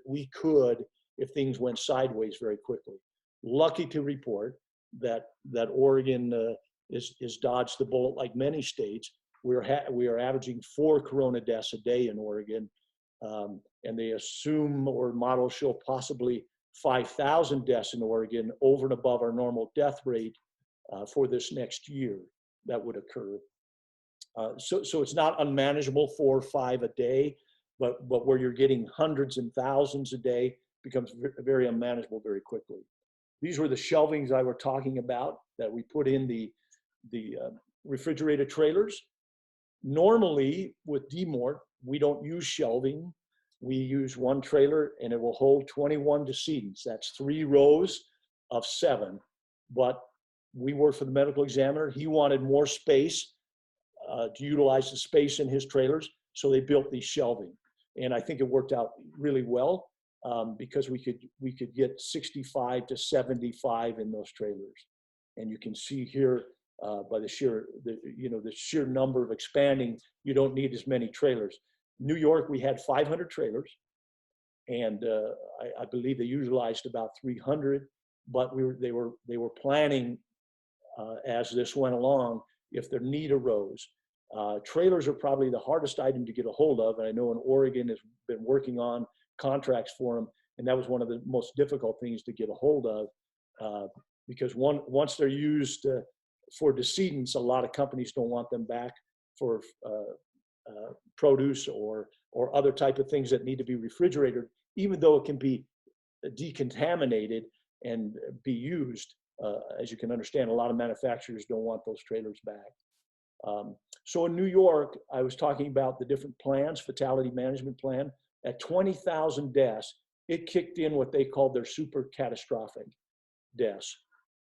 if things went sideways very quickly. Lucky to report that Oregon is dodged the bullet like many states. We are averaging 4 corona deaths a day in Oregon, and they assume, or models show, possibly 5,000 deaths in Oregon over and above our normal death rate for this next year that would occur. So it's not unmanageable, 4 or 5 a day, but where you're getting hundreds and thousands a day becomes very unmanageable very quickly. These were the shelvings I were talking about that we put in the refrigerator trailers. Normally with DMORT, we don't use shelving. We use 1 trailer and it will hold 21 decedents. That's 3 rows of 7. But we worked for the medical examiner. He wanted more space to utilize the space in his trailers. So they built these shelving. And I think it worked out really well because we could get 65 to 75 in those trailers. And you can see here by the sheer number of expanding, you don't need as many trailers. New York, we had 500 trailers, and I believe they utilized about 300, but they were planning as this went along if their need arose. Trailers are probably the hardest item to get a hold of, and I know in Oregon has been working on contracts for them, and that was one of the most difficult things to get a hold of because once they're used for decedents, a lot of companies don't want them back for produce or other type of things that need to be refrigerated, even though it can be decontaminated and be used. As you can understand, a lot of manufacturers don't want those trailers back. So in New York, I was talking about the different plans, fatality management plan. At 20,000 deaths, it kicked in what they called their super catastrophic deaths.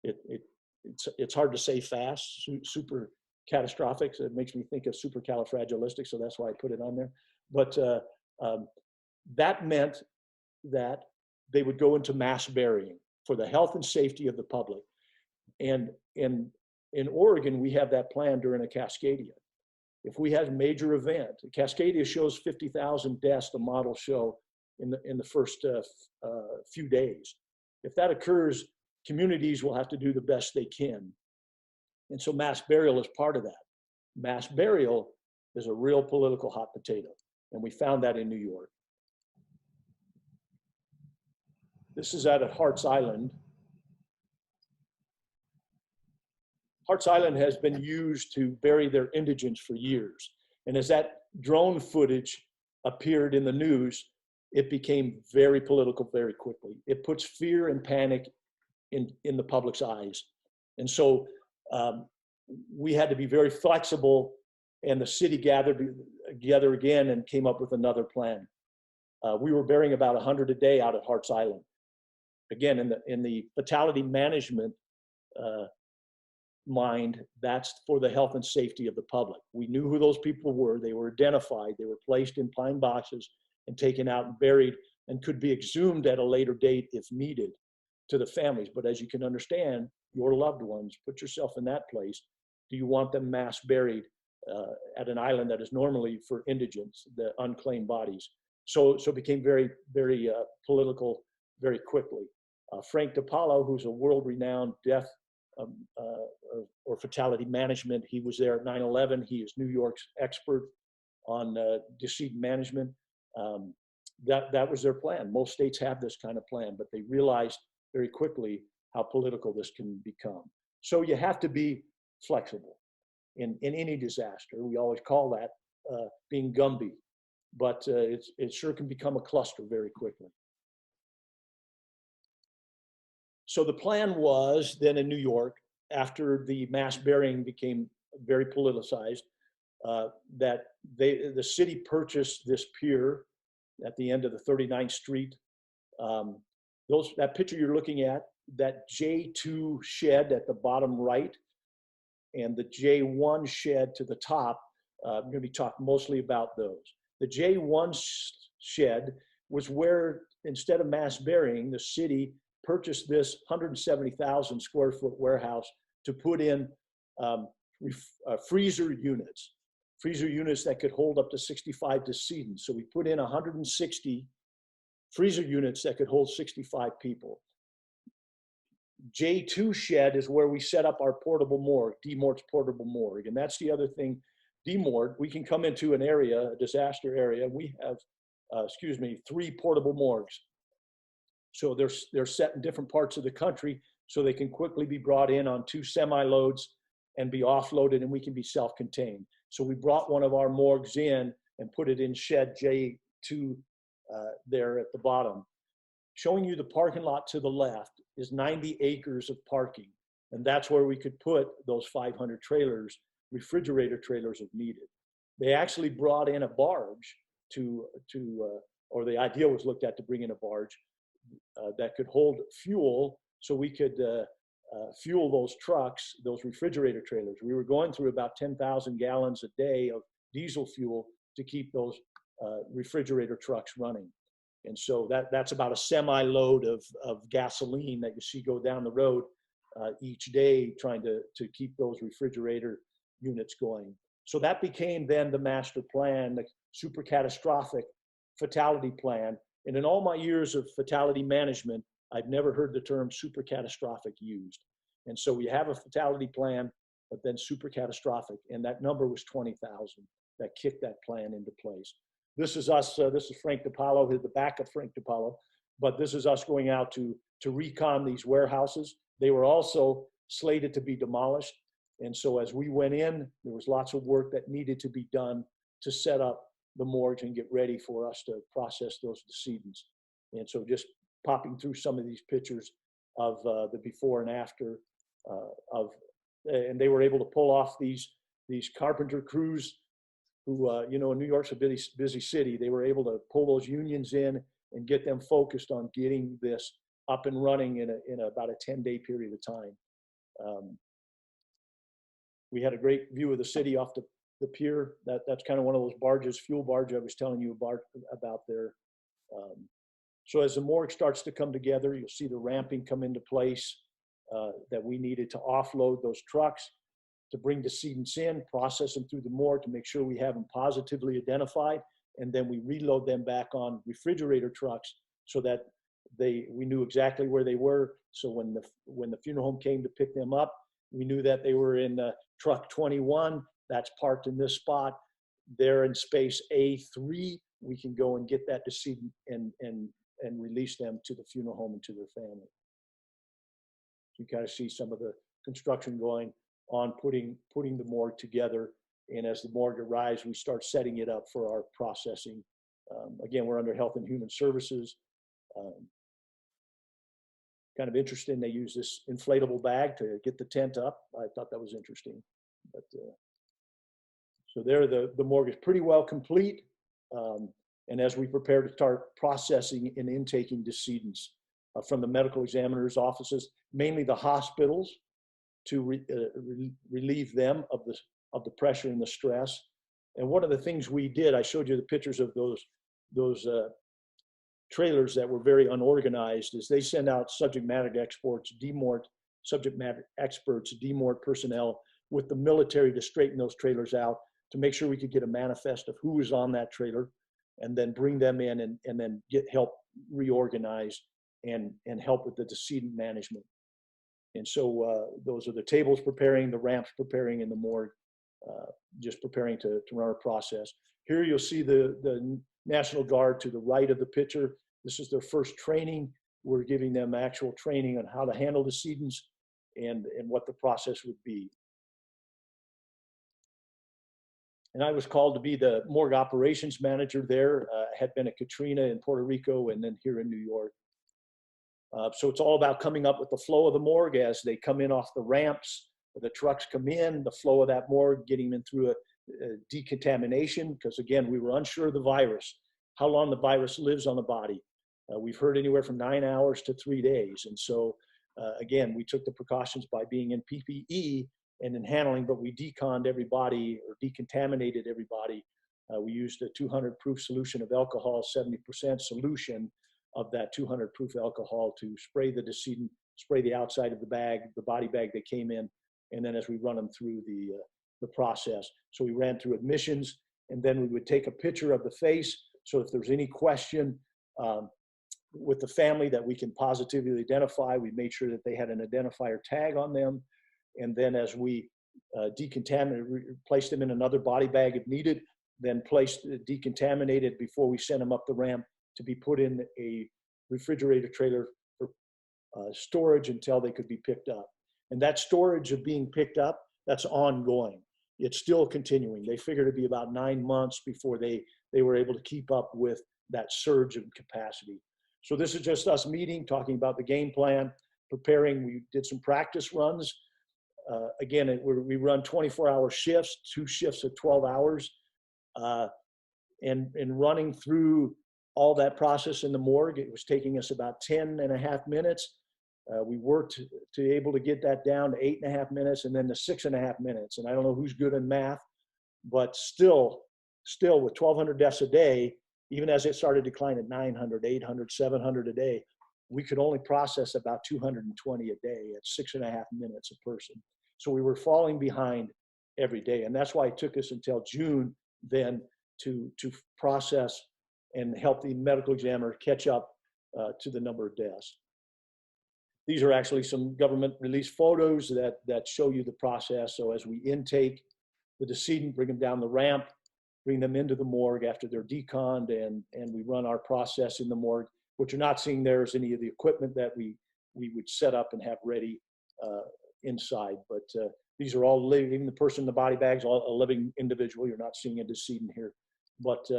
It's hard to say fast, super catastrophic. So it makes me think of supercalifragilistic, so that's why I put it on there. But that meant that they would go into mass burying for the health and safety of the public. And in Oregon, we have that plan during a Cascadia. If we had a major event, Cascadia shows 50,000 deaths, the model show in the first few days. If that occurs, communities will have to do the best they can. And so mass burial is part of that. Mass burial is a real political hot potato. And we found that in New York. This is out at Hart's Island. Hart's Island has been used to bury their indigents for years. And as that drone footage appeared in the news, it became very political very quickly. It puts fear and panic in the public's eyes. And so we had to be very flexible, and the city gathered together again and came up with another plan. We were burying about 100 a day out at Hart's Island. Again, in the fatality management mind, that's for the health and safety of the public. We knew who those people were. They were identified. They were placed in pine boxes and taken out and buried and could be exhumed at a later date if needed to the families. But as you can understand, your loved ones, put yourself in that place. Do you want them mass buried at an island that is normally for indigents, the unclaimed bodies? So it became very, very political very quickly. Frank DiPaolo, who's a world-renowned death or fatality management, he was there at 9/11. He is New York's expert on decedent management. That was their plan. Most states have this kind of plan, but they realized very quickly how political this can become. So you have to be flexible in any disaster. We always call that being Gumby, but it sure can become a cluster very quickly. So the plan was then in New York, after the mass burying became very politicized, that the city purchased this pier at the end of the 39th Street. That picture you're looking at, that J2 shed at the bottom right, and the J1 shed to the top, I'm going to be talking mostly about those. The J1 shed was where, instead of mass burying, the city purchased this 170,000 square foot warehouse to put in freezer units that could hold up to 65 decedents. So we put in 160 freezer units that could hold 65 people. J2 shed is where we set up our portable morgue, DMORD's portable morgue. And that's the other thing, DMORD, we can come into an area, a disaster area, we have, 3 portable morgues. So they're set in different parts of the country so they can quickly be brought in on 2 semi-loads and be offloaded, and we can be self-contained. So we brought one of our morgues in and put it in shed J2 there at the bottom. Showing you the parking lot to the left is 90 acres of parking. And that's where we could put those 500 trailers, refrigerator trailers if needed. They actually brought in a barge or the idea was looked at to bring in a barge that could hold fuel so we could fuel those trucks, those refrigerator trailers. We were going through about 10,000 gallons a day of diesel fuel to keep those refrigerator trucks running. And so that's about a semi-load of gasoline that you see go down the road each day, trying to keep those refrigerator units going. So that became then the master plan, the super catastrophic fatality plan. And in all my years of fatality management, I've never heard the term super catastrophic used. And so we have a fatality plan, but then super catastrophic. And that number was 20,000 that kicked that plan into place. This is us, this is Frank DiPaolo, the back of Frank DiPaolo, but this is us going out to recon these warehouses. They were also slated to be demolished. And so as we went in, there was lots of work that needed to be done to set up the morgue and get ready for us to process those decedents. And so just popping through some of these pictures of the before and after and they were able to pull off these carpenter crews who, you know, New York's a busy city. They were able to pull those unions in and get them focused on getting this up and running in about a 10-day period of time. We had a great view of the city off the pier. That's kind of one of those barges, fuel barge I was telling you about there. So as the morgue starts to come together, you'll see the ramping come into place that we needed to offload those trucks to bring decedents in, process them through the morgue to make sure we have them positively identified, and then we reload them back on refrigerator trucks so that we knew exactly where they were. So when the funeral home came to pick them up, we knew that they were in truck 21. That's parked in this spot. They're in space A3. We can go and get that decedent and release them to the funeral home and to their family. You kind of see some of the construction going on, putting the morgue together. And as the morgue arrives, we start setting it up for our processing. Again, we're under Health and Human Services. Kind of interesting, they use this inflatable bag to get the tent up. I thought that was interesting. But so there, the morgue is pretty well complete. And as we prepare to start processing and intaking decedents from the medical examiner's offices, mainly the hospitals, to relieve them of the pressure and the stress. And one of the things we did, I showed you the pictures of those trailers that were very unorganized, is they send out subject matter experts, subject matter experts, demort personnel with the military to straighten those trailers out to make sure we could get a manifest of who was on that trailer, and then bring them in and then get help reorganize and help with the decedent management. And so those are the tables preparing, the ramps preparing, and the morgue just preparing to run our process. Here you'll see the National Guard to the right of the picture. This is their first training. We're giving them actual training on how to handle decedents and what the process would be. And I was called to be the morgue operations manager there. Had been at Katrina in Puerto Rico and then here in New York. So it's all about coming up with the flow of the morgue as they come in off the ramps, the trucks come in, the flow of that morgue, getting them through a decontamination, because again, we were unsure of the virus, how long the virus lives on the body. We've heard anywhere from 9 hours to 3 days. And so again, we took the precautions by being in PPE and in handling, but we deconned everybody or decontaminated everybody. We used a 200 proof solution of alcohol, 70% solution of that 200 proof alcohol to spray the decedent, spray the outside of the bag, the body bag they came in, and then as we run them through the process. So we ran through admissions, and then we would take a picture of the face. So if there's any question with the family that we can positively identify, we made sure that they had an identifier tag on them. And then as we placed them in another body bag if needed, then decontaminated before we sent them up the ramp to be put in a refrigerator trailer for storage until they could be picked up. And that storage of being picked up, that's ongoing. It's still continuing. They figured it'd be about 9 months before they were able to keep up with that surge of capacity. So this is just us meeting, talking about the game plan, preparing. We did some practice runs. Again, we run 24-hour shifts, 2 shifts of 12 hours, and running through all that process in the morgue. It was taking us about 10.5 minutes. We worked to able to get that down to 8.5 minutes and then to 6.5 minutes. And I don't know who's good in math, but still with 1,200 deaths a day, even as it started declining at 900, 800, 700 a day, we could only process about 220 a day at 6.5 minutes a person. So we were falling behind every day. And that's why it took us until June then to process and help the medical examiner catch up to the number of deaths. These are actually some government released photos that show you the process. So as we intake the decedent, bring them down the ramp, bring them into the morgue after they're deconned, and we run our process in the morgue. What you're not seeing there is any of the equipment that we would set up and have ready inside. But these are all living, even the person in the body bags, all a living individual. You're not seeing a decedent here. But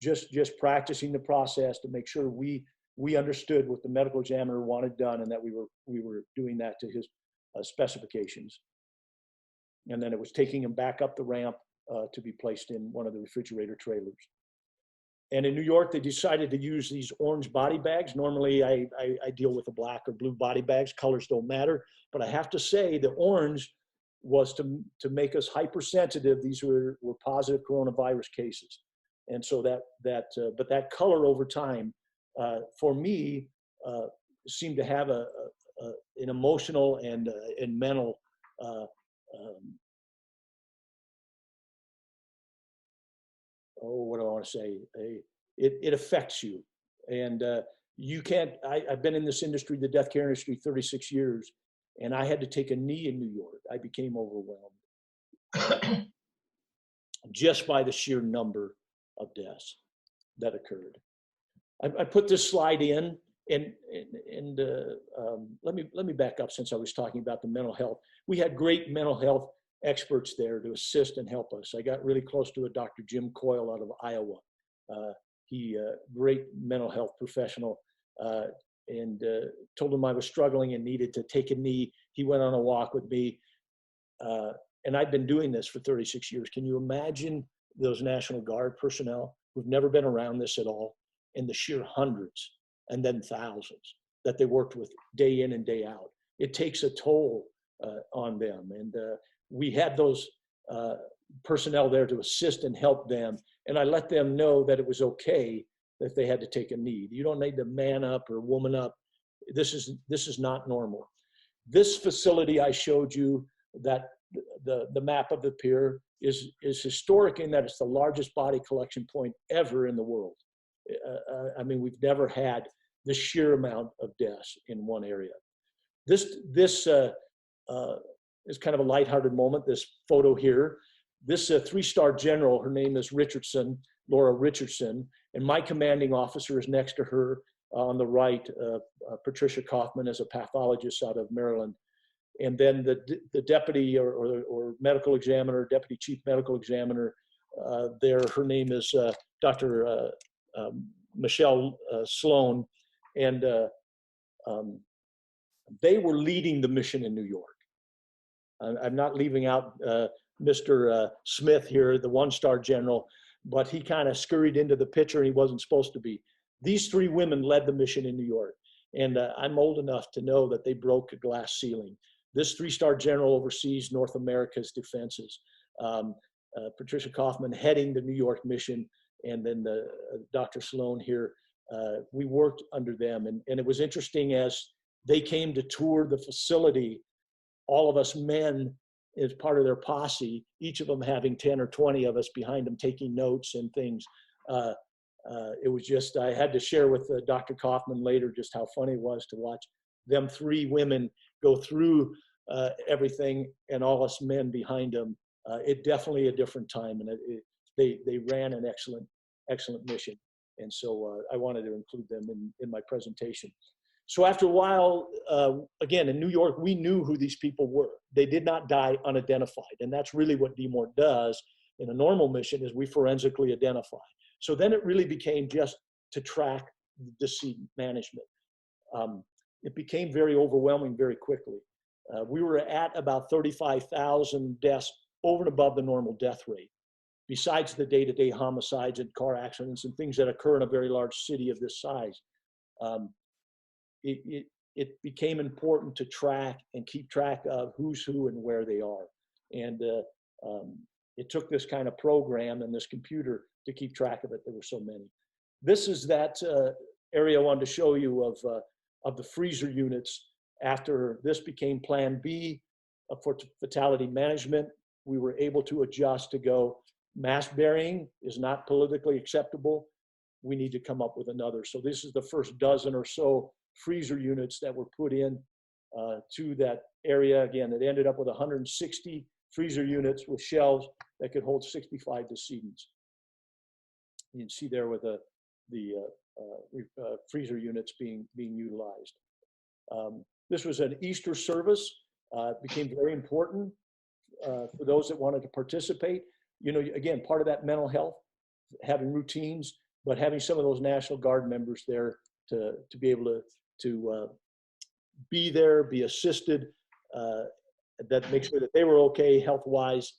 just practicing the process to make sure we understood what the medical examiner wanted done, and that we were doing that to his specifications. And then it was taking him back up the ramp to be placed in one of the refrigerator trailers. And in New York, they decided to use these orange body bags. Normally, I deal with the black or blue body bags. Colors don't matter. But I have to say the orange was to make us hypersensitive. These were positive coronavirus cases. And so but that color over time, for me, seemed to have an emotional and mental what do I want to say? It affects you. And you can't, I've been in this industry, the death care industry, 36 years, and I had to take a knee in New York. I became overwhelmed just by the sheer number of deaths that occurred. I put this slide in, and let me back up, since I was talking about the mental health. We had great mental health experts there to assist and help us. I got really close to a Dr. Jim Coyle out of Iowa. He great mental health professional, and told him I was struggling and needed to take a knee. He went on a walk with me, and I've been doing this for 36 years. Can you imagine those National Guard personnel who've never been around this at all, and the sheer hundreds and then thousands that they worked with day in and day out? It takes a toll on them. And we had those personnel there to assist and help them. And I let them know that it was okay that they had to take a knee. You don't need to man up or woman up. This is not normal. This facility I showed you, that the map of the pier, is historic in that it's the largest body collection point ever in the world. I mean, we've never had the sheer amount of deaths in one area. This is kind of a lighthearted moment, this photo here. This 3-star general, her name is Richardson, Laura Richardson, and my commanding officer is next to her on the right, Patricia Kaufman, is a pathologist out of Maryland. And then the deputy or medical examiner, deputy chief medical examiner there, her name is Dr. Michelle Sloan, and they were leading the mission in New York. I'm not leaving out Mr. Smith here, the 1-star general, but he kind of scurried into the picture and he wasn't supposed to be. These 3 women led the mission in New York. And I'm old enough to know that they broke a glass ceiling. This 3-star general oversees North America's defenses. Patricia Kaufman heading the New York mission, and then Dr. Sloan here. We worked under them. And it was interesting, as they came to tour the facility, all of us men as part of their posse, each of them having 10 or 20 of us behind them taking notes and things. It was just, I had to share with Dr. Kaufman later just how funny it was to watch them 3 women go through everything and all us men behind them. It definitely a different time, and they ran an excellent mission. And so I wanted to include them in my presentation. So after a while, again, in New York, we knew who these people were. They did not die unidentified. And that's really what DMOR does in a normal mission, is we forensically identify. So then it really became just to track the decedent management. It became very overwhelming very quickly. We were at about 35,000 deaths over and above the normal death rate, besides the day-to-day homicides and car accidents and things that occur in a very large city of this size. it became important to track and keep track of who's who and where they are. And it took this kind of program and this computer to keep track of it. There were so many. This is that area I wanted to show you of the freezer units. After this became Plan B for fatality management, we were able to adjust to go, mass burying is not politically acceptable. We need to come up with another. So this is the first dozen or so freezer units that were put in to that area. Again, it ended up with 160 freezer units with shelves that could hold 65 decedents. You can see there with the freezer units being utilized. This was an Easter service. It became very important for those that wanted to participate. You know, again, part of that mental health, having routines, but having some of those National Guard members there to be able to be there, be assisted, that make sure that they were okay health-wise.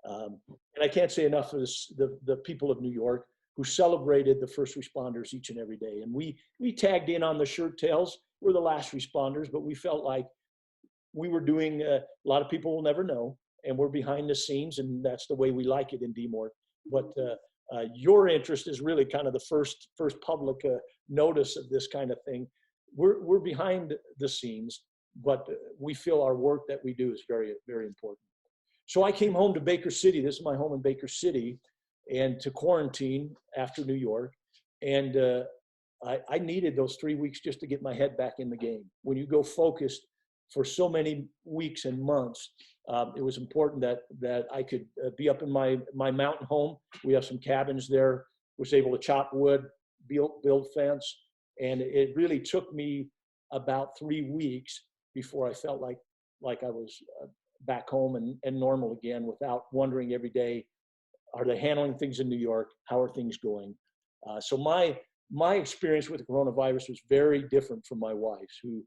And I can't say enough for this, the people of New York who celebrated the first responders each and every day. And we tagged in on the shirt tails. We're the last responders, but we felt like we were doing, a lot of people will never know, and we're behind the scenes, and that's the way we like it in DMOR. But your interest is really kind of the first public notice of this kind of thing. We're behind the scenes, but we feel our work that we do is very, very important. So I came home to Baker City. This is my home in Baker City, and to quarantine after New York. And I needed those 3 weeks just to get my head back in the game. When you go focused for so many weeks and months, it was important that I could be up in my mountain home. We have some cabins there. Was able to chop wood, build fence, and it really took me about 3 weeks before I felt like I was back home and normal again, without wondering every day, are they handling things in New York? How are things going? So my experience with the coronavirus was very different from my wife's, who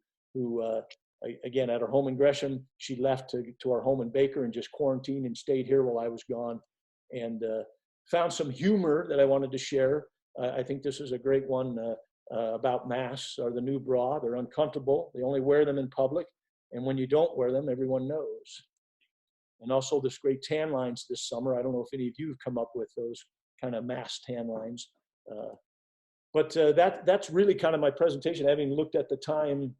again, at her home in Gresham, she left to our home in Baker and just quarantined and stayed here while I was gone, and found some humor that I wanted to share. I think this is a great one about masks are the new bra. They're uncomfortable. They only wear them in public. And when you don't wear them, everyone knows. And also this great tan lines this summer. I don't know if any of you have come up with those kind of mask tan lines. But that's really kind of my presentation. Having looked at the time,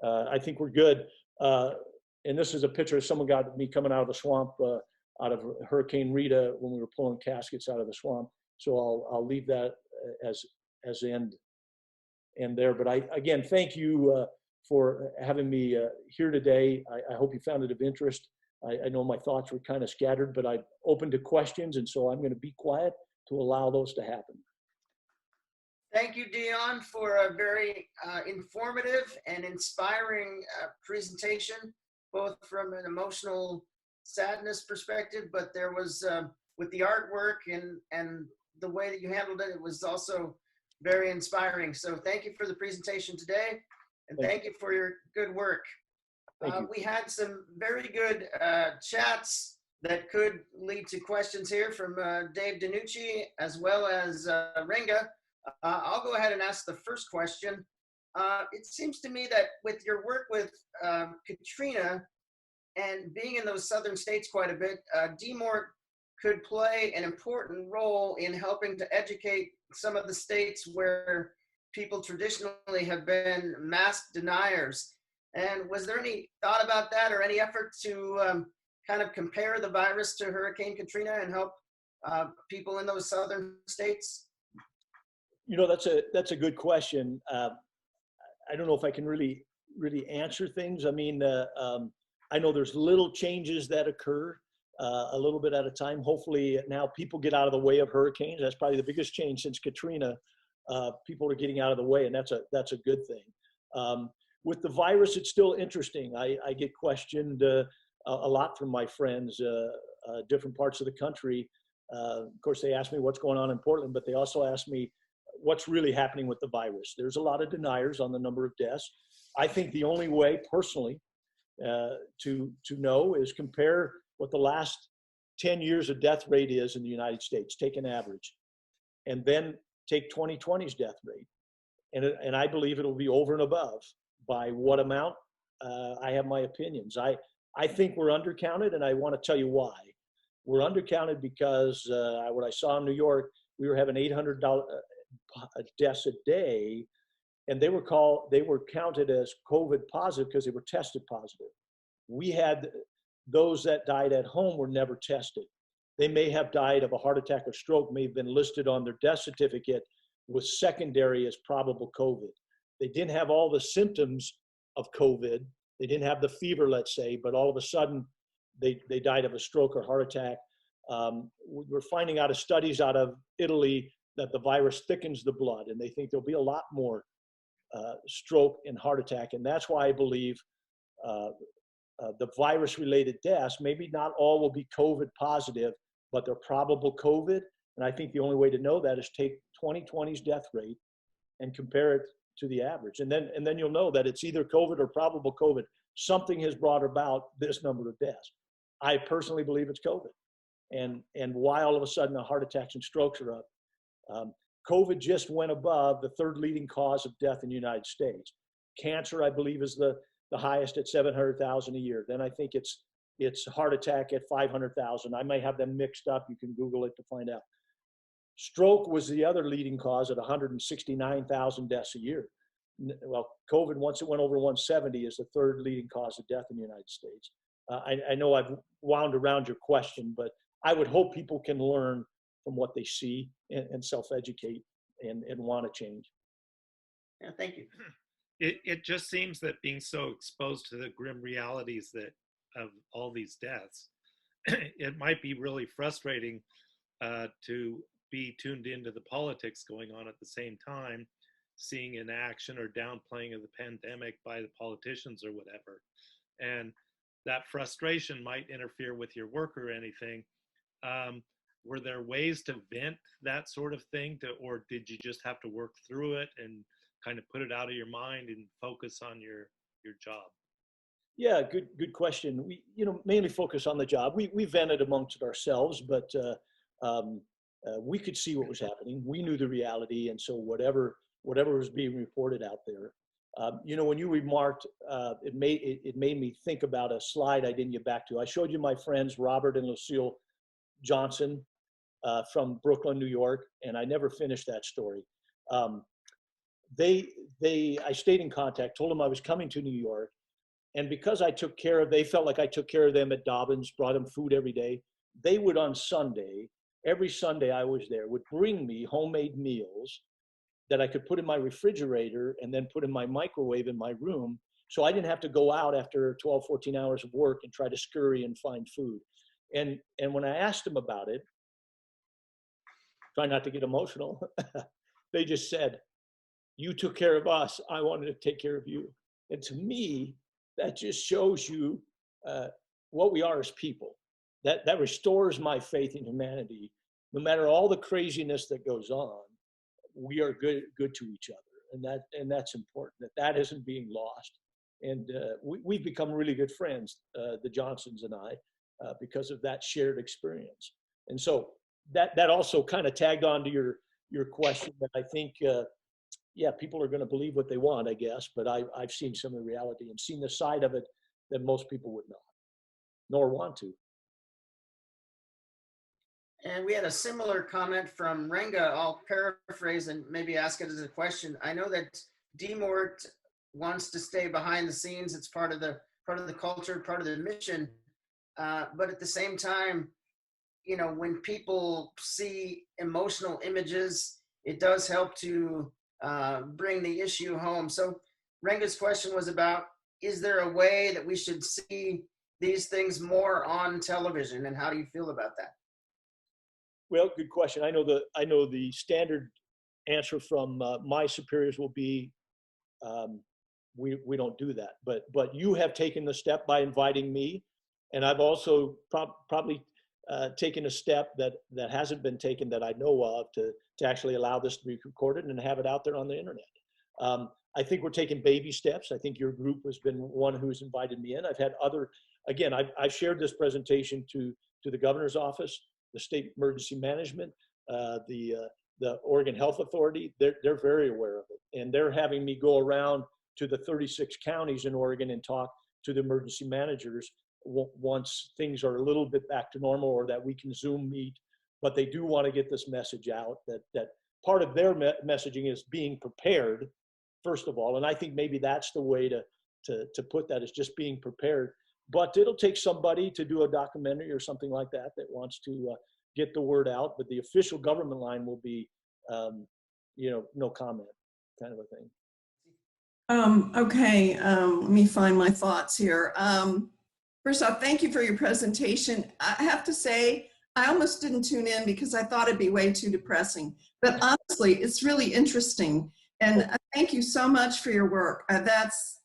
I think we're good. And this is a picture of someone got me coming out of the swamp, out of Hurricane Rita, when we were pulling caskets out of the swamp. So I'll leave that as end there. But again, thank you for having me here today. I hope you found it of interest. I know my thoughts were kind of scattered, but I'm open to questions, and so I'm going to be quiet to allow those to happen. Thank you, Deon, for a very informative and inspiring presentation, both from an emotional sadness perspective, but there was, with the artwork and the way that you handled it, it was also very inspiring. So thank you for the presentation today, and thank you for your good work. We had some very good chats that could lead to questions here from Dave DiNucci as well as Ringa. I'll go ahead and ask the first question. It seems to me that with your work with Katrina and being in those southern states quite a bit, DMOR could play an important role in helping to educate some of the states where people traditionally have been mask deniers. And was there any thought about that, or any effort to kind of compare the virus to Hurricane Katrina and help people in those southern states? You know, that's a good question. I don't know if I can really answer things. I mean, I know there's little changes that occur a little bit at a time. Hopefully now people get out of the way of hurricanes. That's probably the biggest change since Katrina. People are getting out of the way, and that's a good thing. With the virus, it's still interesting. I get questioned a lot from my friends, different parts of the country. Of course, they ask me what's going on in Portland, but they also ask me what's really happening with the virus. There's a lot of deniers on the number of deaths. I think the only way, personally, to know is compare what the last 10 years of death rate is in the United States, take an average, and then take 2020's death rate. And I believe it'll be over and above By what amount? I have my opinions. I think we're undercounted, and I want to tell you why. We're undercounted because what I saw in New York, we were having 800 deaths a day, and they were counted as COVID positive because they were tested positive. We had those that died at home were never tested. They may have died of a heart attack or stroke, may have been listed on their death certificate with secondary as probable COVID. They didn't have all the symptoms of COVID. They didn't have the fever, let's say, but all of a sudden they died of a stroke or heart attack. We're finding out of studies out of Italy that the virus thickens the blood, and they think there'll be a lot more stroke and heart attack. And that's why I believe the virus-related deaths, maybe not all will be COVID positive, but they're probable COVID. And I think the only way to know that is take 2020's death rate and compare it to the average. And then you'll know that it's either COVID or probable COVID. Something has brought about this number of deaths. I personally believe it's COVID. And why all of a sudden the heart attacks and strokes are up. COVID just went above the third leading cause of death in the United States. Cancer, I believe, is the highest at 700,000 a year. Then I think it's heart attack at 500,000. I may have them mixed up. You can Google it to find out. Stroke was the other leading cause at 169,000 deaths a year. Well, COVID, once it went over 170, is the third leading cause of death in the United States. I know I've wound around your question, but I would hope people can learn from what they see and self-educate and want to change. Yeah, thank you. It just seems that being so exposed to the grim realities of all these deaths, it might be really frustrating to be tuned into the politics going on at the same time, seeing inaction or downplaying of the pandemic by the politicians or whatever. And that frustration might interfere with your work or anything. Were there ways to vent that sort of thing, or did you just have to work through it and kind of put it out of your mind and focus on your job? Yeah, good question. We mainly focus on the job. We vented amongst ourselves, but we could see what was happening. We knew the reality, and so whatever was being reported out there. When you remarked, it made me think about a slide I didn't get back to. I showed you my friends Robert and Lucille Johnson from Brooklyn, New York, and I never finished that story. I stayed in contact, told them I was coming to New York, and because they felt like I took care of them at Dobbins, brought them food every day. They would on Sunday, every Sunday I was there, would bring me homemade meals that I could put in my refrigerator and then put in my microwave in my room. So I didn't have to go out after 12, 14 hours of work and try to scurry and find food. And when I asked them about it, try not to get emotional, they just said, "You took care of us. I wanted to take care of you." And to me, that just shows you what we are as people. That restores my faith in humanity. No matter all the craziness that goes on, we are good to each other, and that's important. That isn't being lost. And we've become really good friends, the Johnsons and I, because of that shared experience. And so that also kind of tagged on to your question. That I think, people are going to believe what they want, I guess. But I've seen some of the reality and seen the side of it that most people would not, nor want to. And we had a similar comment from Renga. I'll paraphrase and maybe ask it as a question. I know that DMORT wants to stay behind the scenes. It's part of the culture, part of the mission. But at the same time, when people see emotional images, it does help to bring the issue home. So Renga's question was about, is there a way that we should see these things more on television, and how do you feel about that? Well, good question. I know the standard answer from my superiors will be, we don't do that. But you have taken the step by inviting me, and I've also probably taken a step that hasn't been taken that I know of to actually allow this to be recorded and have it out there on the internet. I think we're taking baby steps. I think your group has been one who's invited me in. I've had other. Again, I've shared this presentation to the governor's office, the state emergency management, the Oregon Health Authority. They're very aware of it, and they're having me go around to the 36 counties in Oregon and talk to the emergency managers once things are a little bit back to normal, or that we can Zoom meet. But they do want to get this message out that part of their messaging is being prepared, first of all. And I think maybe that's the way to put that, is just being prepared. But it'll take somebody to do a documentary or something like that wants to get the word out. But the official government line will be, no comment kind of a thing. Okay, let me find my thoughts here. First off, thank you for your presentation. I have to say, I almost didn't tune in because I thought it'd be way too depressing. But honestly, it's really interesting. And thank you so much for your work. That's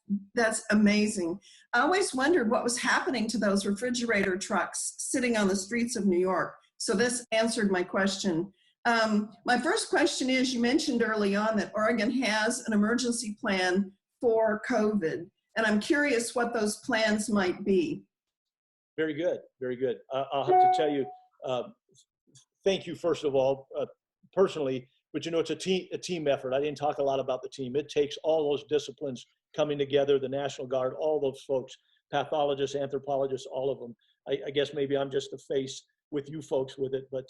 amazing. I always wondered what was happening to those refrigerator trucks sitting on the streets of New York. So this answered my question. My first question is, you mentioned early on that Oregon has an emergency plan for COVID, and I'm curious what those plans might be. Very good, very good. I'll have to tell you, thank you, first of all, personally, but it's a team effort. I didn't talk a lot about the team. It takes all those disciplines coming together, the National Guard, all those folks, pathologists, anthropologists, all of them. I guess maybe I'm just the face with you folks with it, but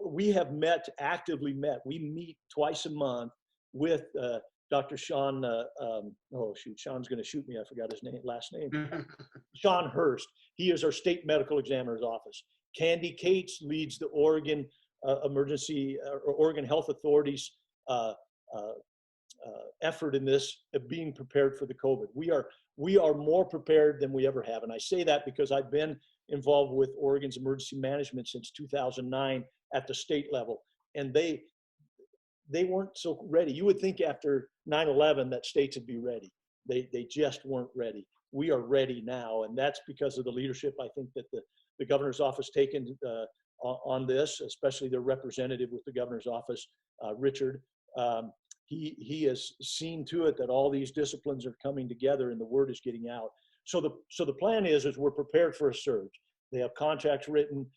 we have actively met. We meet twice a month with Dr. Sean, Sean's going to shoot me. I forgot his last name. Sean Hurst. He is our state medical examiner's office. Candy Cates leads the Oregon emergency or Oregon Health Authority's effort in this of being prepared for the COVID. We are more prepared than we ever have. And I say that because I've been involved with Oregon's emergency management since 2009 at the state level. And they weren't so ready. You would think after 9/11 that states would be ready. They just weren't ready. We are ready now. And that's because of the leadership, I think, that the governor's office taken on this, especially their representative with the governor's office, Richard. He has seen to it that all these disciplines are coming together and the word is getting out. So the plan is we're prepared for a surge. They have contracts written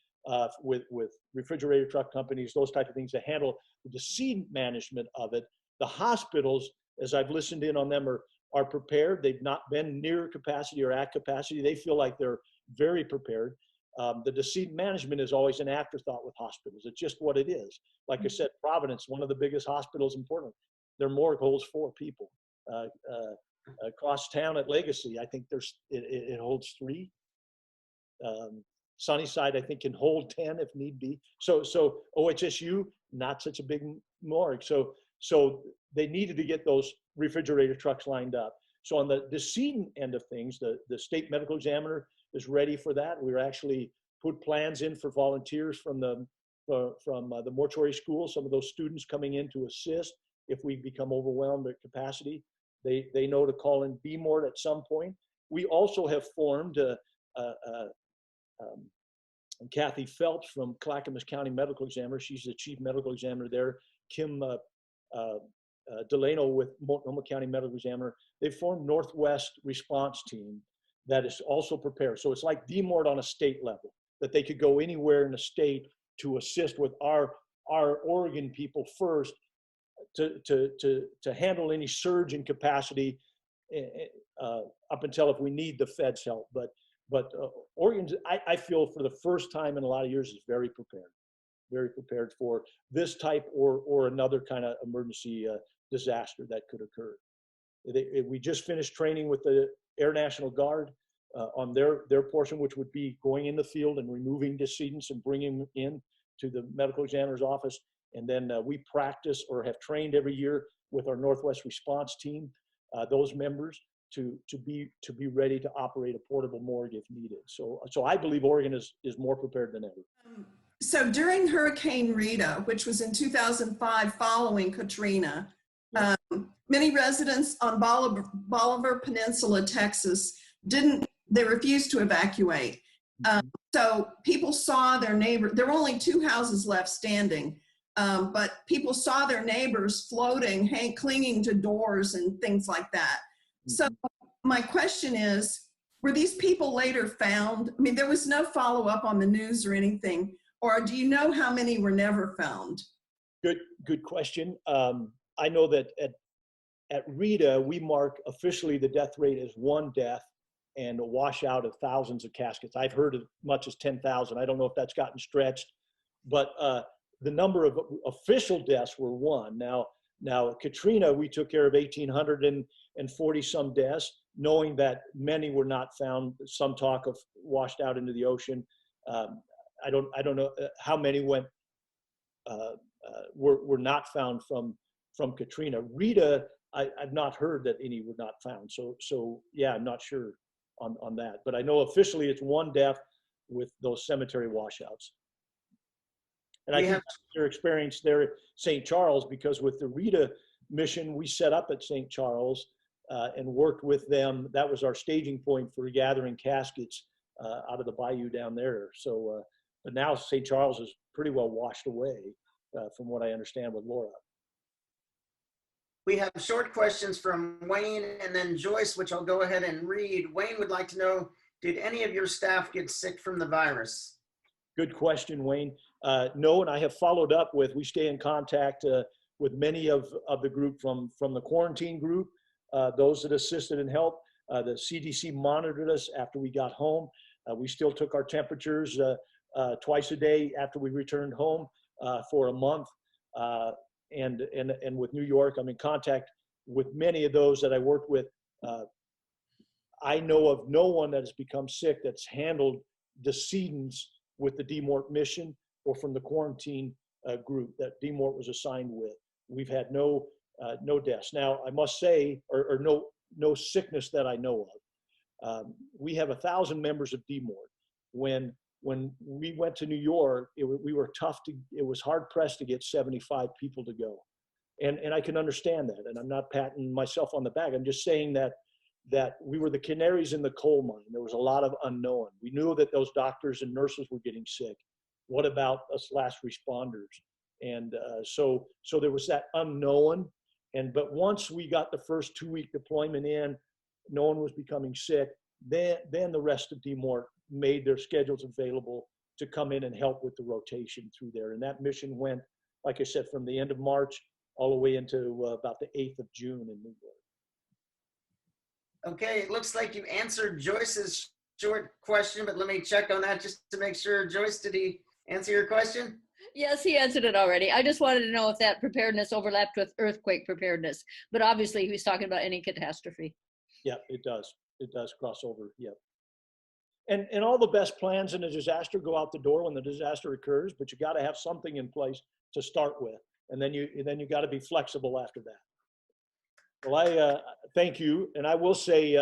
with refrigerator truck companies, those type of things, to handle the decedent management of it. The hospitals, as I've listened in on them, are prepared. They've not been near capacity or at capacity. They feel like they're very prepared. The decedent management is always an afterthought with hospitals. It's just what it is. Like I said, Providence, one of the biggest hospitals in Portland, their morgue holds 4 people. Across town at Legacy, I think it holds 3. Sunnyside, I think, can hold 10 if need be. So OHSU, not such a big morgue. So they needed to get those refrigerator trucks lined up. So on the decedent end of things, the state medical examiner is ready for that. We're actually put plans in for volunteers from the mortuary school, some of those students coming in to assist if we become overwhelmed at capacity. They know to call in BMORT at some point. We also have formed Kathy Phelps from Clackamas County Medical Examiner. She's the chief medical examiner there. Kim Delano with Multnomah County Medical Examiner. They formed Northwest Response Team that is also prepared. So it's like DMORT on a state level, that they could go anywhere in the state to assist with our Oregon people first to handle any surge in capacity up until if we need the Fed's help. But Oregon, I feel for the first time in a lot of years, is very prepared for this type or another kind of emergency disaster that could occur. We just finished training with the Air National Guard on their portion, which would be going in the field and removing decedents and bringing them in to the medical examiner's office. And then we practice or have trained every year with our Northwest Response Team, those members, to be ready to operate a portable morgue if needed. So I believe Oregon is more prepared than ever. So during Hurricane Rita, which was in 2005 following Katrina, many residents on Bolivar Peninsula, Texas, they refused to evacuate. So people saw their neighbor, there were only 2 houses left standing, but people saw their neighbors floating, clinging to doors and things like that. So my question is, were these people later found? I mean, there was no follow-up on the news or anything, or do you know how many were never found? Good question. I know that at Rita, we mark officially the death rate as 1 death and a washout of thousands of caskets. I've heard as much as 10,000. I don't know if that's gotten stretched, but the number of official deaths were 1. Now Katrina, we took care of 1,840 some deaths, knowing that many were not found. Some talk of washed out into the ocean. I don't know how many were not found from Katrina. Rita, I've not heard that any were not found. So yeah, I'm not sure on that. But I know officially it's 1 death with those cemetery washouts. And I think that's their experience there at St. Charles, because with the Rita mission we set up at St. Charles and worked with them. That was our staging point for gathering caskets out of the bayou down there. So, but now St. Charles is pretty well washed away from what I understand with Laura. We have short questions from Wayne and then Joyce, which I'll go ahead and read. Wayne would like to know, did any of your staff get sick from the virus? Good question, Wayne. No, and I have followed up with, we stay in contact with many of the group from the quarantine group, those that assisted and helped. The CDC monitored us after we got home. We still took our temperatures twice a day after we returned home for a month. And with New York, I'm in contact with many of those that I worked with. I know of no one that has become sick that's handled decedents with the DMORT mission or from the quarantine group that DMORT was assigned with. We've had no deaths. Now, I must say, or no sickness that I know of. We have 1,000 members of DMORT. When we went to New York, we were tough to, it was hard pressed to get 75 people to go. And I can understand that. And I'm not patting myself on the back. I'm just saying that we were the canaries in the coal mine. There was a lot of unknown. We knew that those doctors and nurses were getting sick. What about us last responders? And so there was that unknown. But once we got the first 2-week deployment in, no one was becoming sick. Then the rest of DMORT made their schedules available to come in and help with the rotation through there. And that mission went, like I said, from the end of March all the way into about the 8th of June in New York. Okay, it looks like you answered Joyce's short question, but let me check on that just to make sure. Joyce, did he answer your question? Yes, he answered it already. I just wanted to know if that preparedness overlapped with earthquake preparedness, but obviously he was talking about any catastrophe. Yeah, it does. It does cross over. Yeah. And all the best plans in a disaster go out the door when the disaster occurs, but you got to have something in place to start with. And then you got to be flexible after that. Well, I thank you. And I will say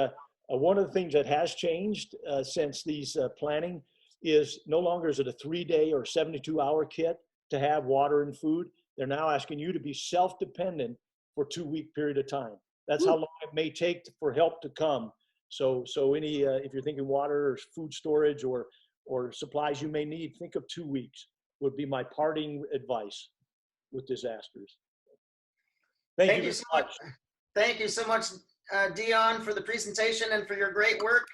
one of the things that has changed since these planning is no longer is it a 3-day or 72-hour kit to have water and food. They're now asking you to be self-dependent for a 2-week period of time. That's how long it may take for help to come. So any if you're thinking water or food storage or supplies you may need, think of 2 weeks would be my parting advice with disasters. Thank you so much. Thank you so much, Deon, for the presentation and for your great work.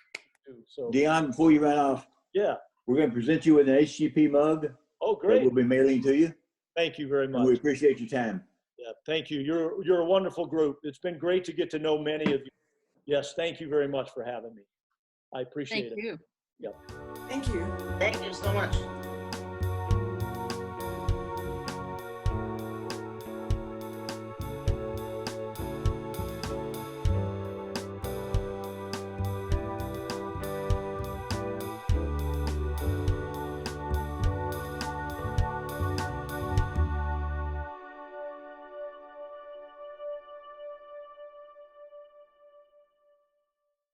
So, Deon, before you run off, yeah. we're going to present you with an HGP mug. Oh, That great. we'll be mailing to you. Thank you very And much. we appreciate your time. Yeah, thank you. You're a wonderful group. It's been great to get to know many of you. Yes, thank you very much for having me. I appreciate it. Thank you. Yep. Thank you. Thank you so much.